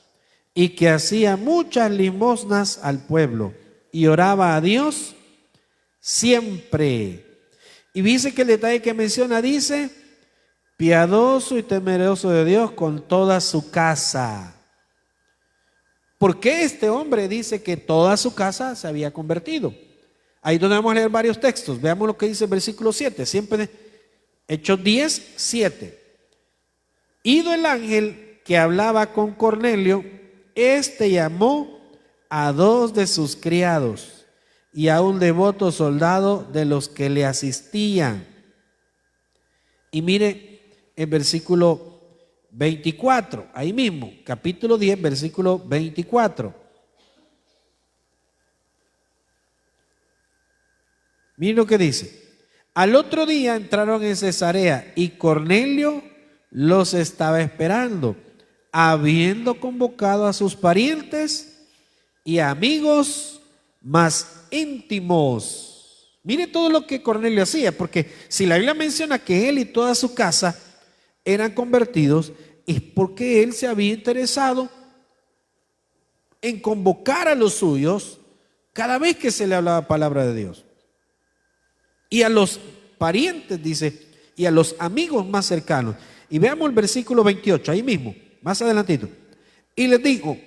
[SPEAKER 1] y que hacía muchas limosnas al pueblo y oraba a Dios siempre. Y dice que el detalle que menciona dice, piadoso y temeroso de Dios con toda su casa. ¿Por qué este hombre dice que toda su casa se había convertido? Ahí donde vamos a leer varios textos. Veamos lo que dice el versículo 7. Siempre Hechos 10, 7. Ido el ángel que hablaba con Cornelio, este llamó a 2 de sus criados y a un devoto soldado de los que le asistían. Y mire el versículo 24, ahí mismo, capítulo 10, versículo 24. Mire lo que dice. Al otro día entraron en Cesarea y Cornelio los estaba esperando, habiendo convocado a sus parientes y amigos más íntimos. Mire todo lo que Cornelio hacía, porque si la Biblia menciona que él y toda su casa eran convertidos, es porque él se había interesado en convocar a los suyos cada vez que se le hablaba palabra de Dios. Y a los parientes, dice, y a los amigos más cercanos. Y veamos el versículo 28, ahí mismo, más adelantito. Y les digo,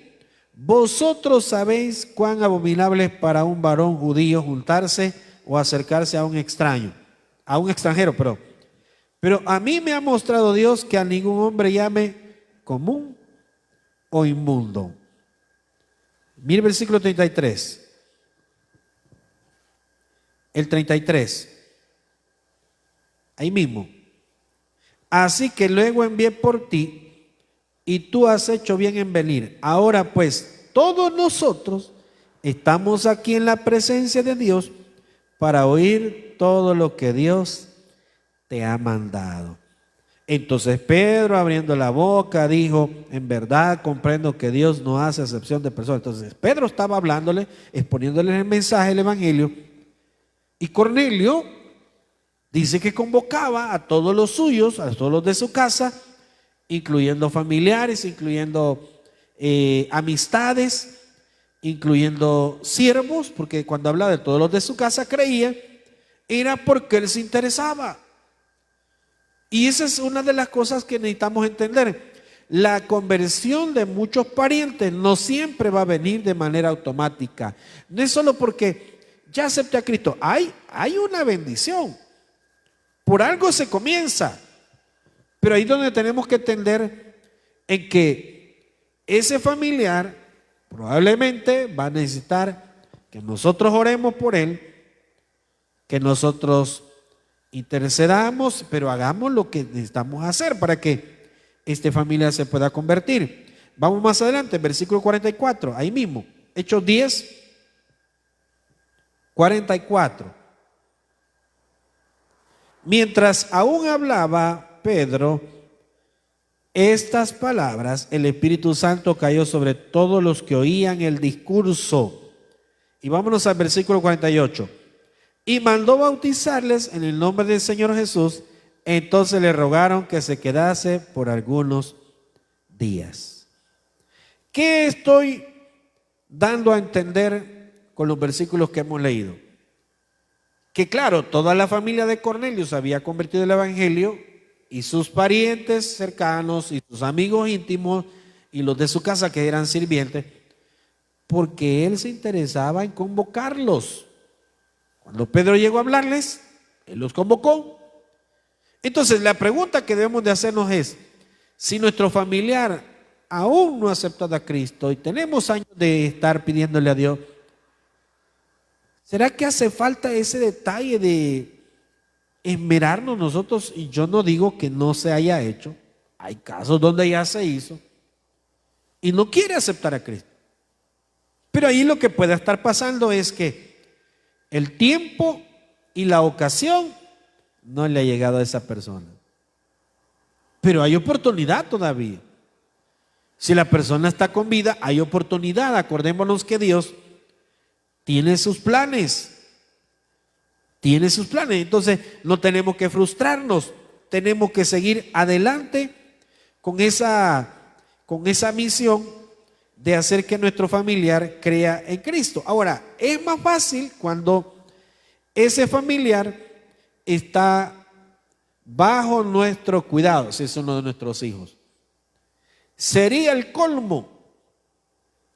[SPEAKER 1] vosotros sabéis cuán abominable es para un varón judío juntarse o acercarse a un extraño, a un extranjero, perdón. Pero a mí me ha mostrado Dios que a ningún hombre llame común o inmundo. Mire el versículo 33. El 33. Ahí mismo. Así que luego envié por ti y tú has hecho bien en venir. Ahora pues, todos nosotros estamos aquí en la presencia de Dios para oír todo lo que Dios te ha mandado. Entonces Pedro, abriendo la boca, dijo, en verdad comprendo que Dios no hace excepción de personas. Entonces Pedro estaba hablándole, exponiéndole el mensaje, el evangelio, y Cornelio dice que convocaba a todos los suyos, a todos los de su casa, incluyendo familiares, incluyendo amistades, incluyendo siervos, porque cuando hablaba de todos los de su casa creía, era porque él se interesaba. Y esa es una de las cosas que necesitamos entender. La conversión de muchos parientes no siempre va a venir de manera automática. No es solo porque ya acepté a Cristo. Hay una bendición. Por algo se comienza. Pero ahí es donde tenemos que entender en que ese familiar probablemente va a necesitar que nosotros oremos por él, que nosotros intercedamos, pero hagamos lo que necesitamos hacer para que esta familia se pueda convertir. Vamos más adelante, versículo 44, ahí mismo, Hechos 10, 44. Mientras aún hablaba Pedro estas palabras, el Espíritu Santo cayó sobre todos los que oían el discurso. Y vámonos al versículo 48. Y mandó bautizarles en el nombre del Señor Jesús. Entonces le rogaron que se quedase por algunos días. ¿Qué estoy dando a entender con los versículos que hemos leído? Que claro, toda la familia de Cornelio se había convertido en el Evangelio, y sus parientes cercanos y sus amigos íntimos y los de su casa que eran sirvientes, porque él se interesaba en convocarlos. Cuando Pedro llegó a hablarles, él los convocó. Entonces la pregunta que debemos de hacernos es, si nuestro familiar aún no ha aceptado a Cristo y tenemos años de estar pidiéndole a Dios, ¿será que hace falta ese detalle de esmerarnos nosotros? Y yo no digo que no se haya hecho, hay casos donde ya se hizo y no quiere aceptar a Cristo. Pero ahí lo que puede estar pasando es que el tiempo y la ocasión no le ha llegado a esa persona. Pero hay oportunidad todavía. Si la persona está con vida, hay oportunidad. Acordémonos que Dios tiene sus planes. Tiene sus planes. Entonces no tenemos que frustrarnos. Tenemos que seguir adelante con esa misión de hacer que nuestro familiar crea en Cristo. Ahora, es más fácil cuando ese familiar está bajo nuestro cuidado, si es uno de nuestros hijos. Sería el colmo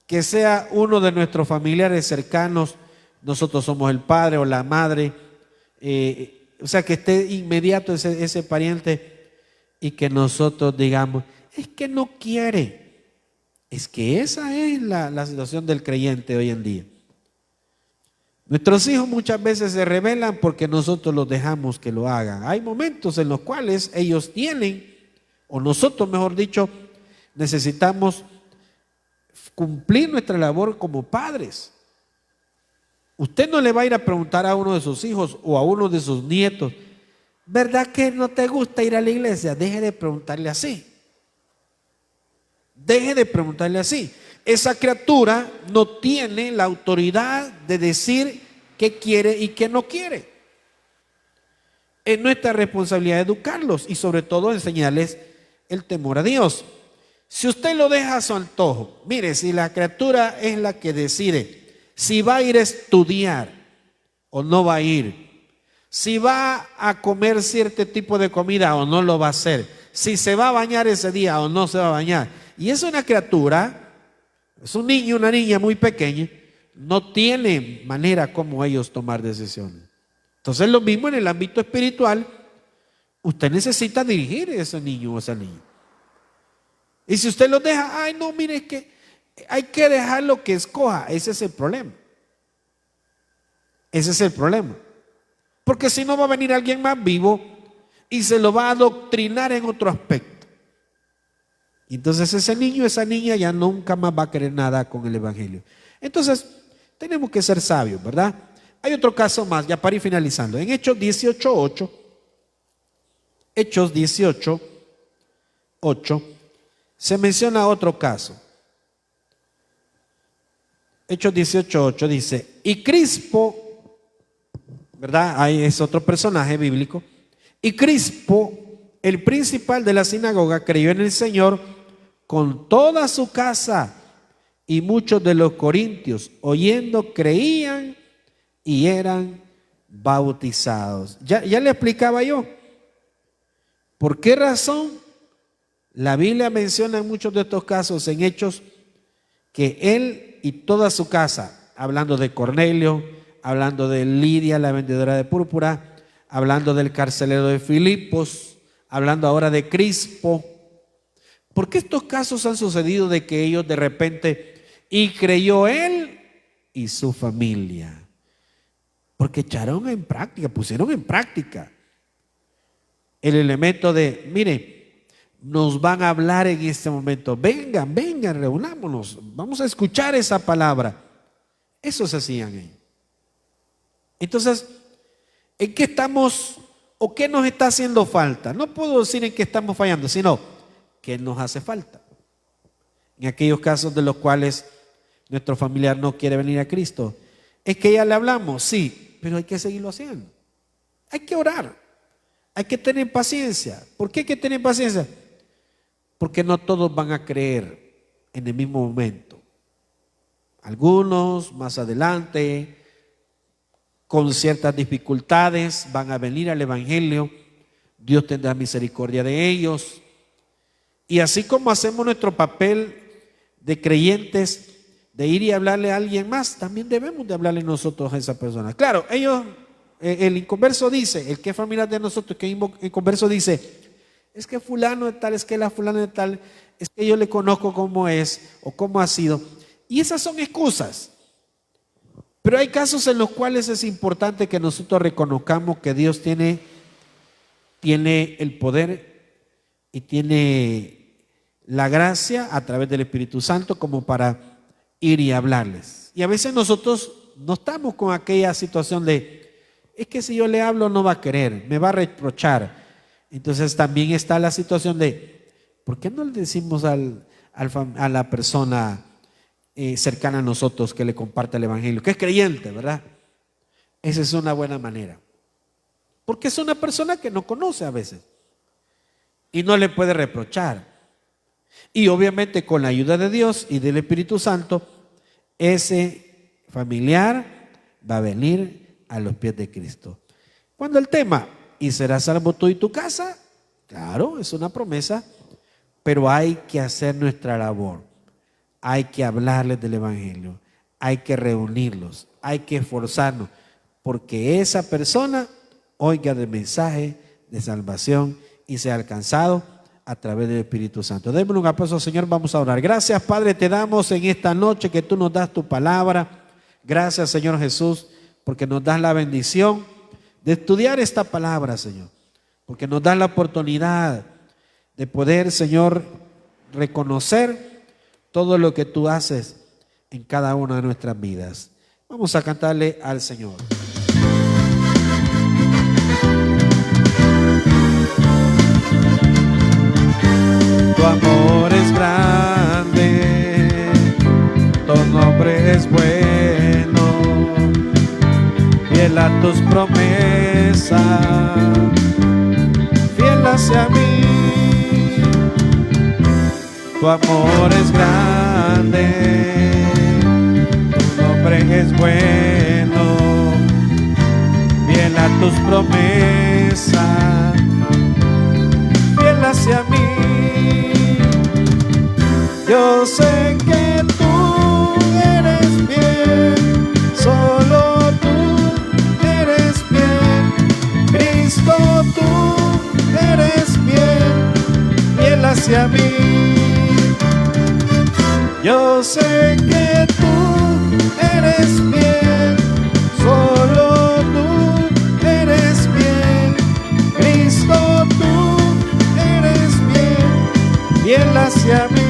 [SPEAKER 1] que sea uno de nuestros familiares cercanos, nosotros somos el padre o la madre, o sea que esté inmediato ese pariente y que nosotros digamos, es que no quiere. Es que esa es la situación del creyente hoy en día. Nuestros hijos muchas veces se rebelan porque nosotros los dejamos que lo hagan. Hay momentos en los cuales ellos tienen, o nosotros mejor dicho, necesitamos cumplir nuestra labor como padres. Usted no le va a ir a preguntar a uno de sus hijos o a uno de sus nietos, ¿verdad que no te gusta ir a la iglesia? Deje de preguntarle así. Deje de preguntarle así. Esa criatura no tiene la autoridad de decir qué quiere y qué no quiere. Es nuestra responsabilidad educarlos y sobre todo enseñarles el temor a Dios. Si usted lo deja a su antojo, mire, si la criatura es la que decide si va a ir a estudiar o no va a ir, si va a comer cierto tipo de comida o no lo va a hacer, si se va a bañar ese día o no se va a bañar, y es una criatura, es un niño, una niña muy pequeña, no tiene manera como ellos tomar decisiones. Entonces lo mismo en el ámbito espiritual, usted necesita dirigir a ese niño o a esa niña. Y si usted lo deja, ay no, mire, es que hay que dejarlo que escoja. Ese es el problema. Ese es el problema. Porque si no va a venir alguien más vivo y se lo va a adoctrinar en otro aspecto. Y entonces ese niño, esa niña ya nunca más va a querer nada con el Evangelio. Entonces tenemos que ser sabios, ¿verdad? Hay otro caso más, ya para ir finalizando. En Hechos 18:8, Hechos 18:8, se menciona otro caso. Hechos 18:8 dice, y Crispo, ¿verdad? Ahí es otro personaje bíblico. Y Crispo, el principal de la sinagoga, creyó en el Señor con toda su casa, y muchos de los corintios, oyendo, creían y eran bautizados. Ya le explicaba yo. ¿Por qué razón? La Biblia menciona en muchos de estos casos, en Hechos, que él y toda su casa, hablando de Cornelio, hablando de Lidia, la vendedora de púrpura, hablando del carcelero de Filipos, hablando ahora de Crispo. ¿Por qué estos casos han sucedido de que ellos de repente, y creyó él y su familia? Porque echaron en práctica, pusieron en práctica el elemento de, mire, nos van a hablar en este momento, vengan, reunámonos, vamos a escuchar esa palabra. Eso se hacían ahí. Entonces, ¿en qué estamos o qué nos está haciendo falta? No puedo decir en qué estamos fallando, sino qué nos hace falta. En aquellos casos de los cuales nuestro familiar no quiere venir a Cristo, es que ya le hablamos, sí, pero hay que seguirlo haciendo. Hay que orar, hay que tener paciencia. ¿Por qué hay que tener paciencia? Porque no todos van a creer en el mismo momento. Algunos más adelante, con ciertas dificultades, van a venir al Evangelio. Dios tendrá misericordia de ellos. Y así como hacemos nuestro papel de creyentes, de ir y hablarle a alguien más, también debemos de hablarle nosotros a esa persona. Claro, ellos, el inconverso dice, el que es familiar de nosotros, que inconverso dice, es que fulano de tal, es que la fulana de tal, es que yo le conozco cómo es o cómo ha sido. Y esas son excusas. Pero hay casos en los cuales es importante que nosotros reconozcamos que Dios tiene el poder y tiene la gracia a través del Espíritu Santo como para ir y hablarles. Y a veces nosotros no estamos con aquella situación de, es que si yo le hablo no va a querer, me va a reprochar. Entonces también está la situación de, ¿por qué no le decimos a la persona cercana a nosotros que le comparte el Evangelio, que es creyente, ¿verdad? Esa es una buena manera. Porque es una persona que no conoce a veces y no le puede reprochar. Y obviamente con la ayuda de Dios y del Espíritu Santo, ese familiar va a venir a los pies de Cristo. Cuando el tema, y serás salvo tú y tu casa, claro, es una promesa, pero hay que hacer nuestra labor. Hay que hablarles del Evangelio, hay que reunirlos, hay que esforzarnos, porque esa persona oiga del mensaje de salvación y sea alcanzado a través del Espíritu Santo. Démosle un aplauso al Señor, vamos a orar. Gracias, Padre, te damos en esta noche que tú nos das tu palabra. Gracias, Señor Jesús, porque nos das la bendición de estudiar esta palabra, Señor, porque nos das la oportunidad de poder, Señor, reconocer todo lo que tú haces en cada una de nuestras vidas. Vamos a cantarle al Señor. Tu amor es grande, tu nombre es bueno, fiel a tus promesas, fiel hacia mí. Tu amor es grande, tu nombre es bueno, fiel a tus promesas, fiel hacia mí. Yo sé que tú eres bien, solo tú eres bien, Cristo tú eres bien, fiel hacia mí. Yo sé que tú eres bien, solo tú eres bien, Cristo tú eres bien, fiel hacia mí.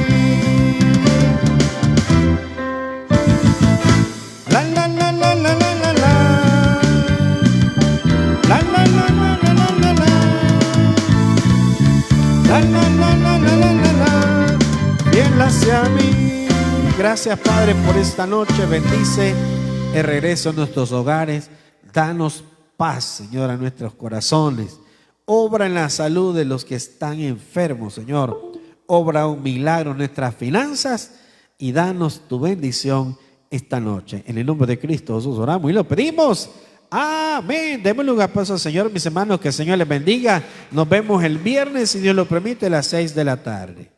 [SPEAKER 1] La la la la la la la la, la la la la la la la la, la la la la la la la la, fiel hacia mí. Gracias, Padre, por esta noche. Bendice el regreso a nuestros hogares. Danos paz, Señor, a nuestros corazones. Obra en la salud de los que están enfermos, Señor. obra un milagro en nuestras finanzas y danos tu bendición esta noche. En el nombre de Cristo Jesús oramos y lo pedimos. Amén. Demos lugar pues al Señor, mis hermanos, que el Señor les bendiga. Nos vemos el viernes, si Dios lo permite, a las 6 de la tarde.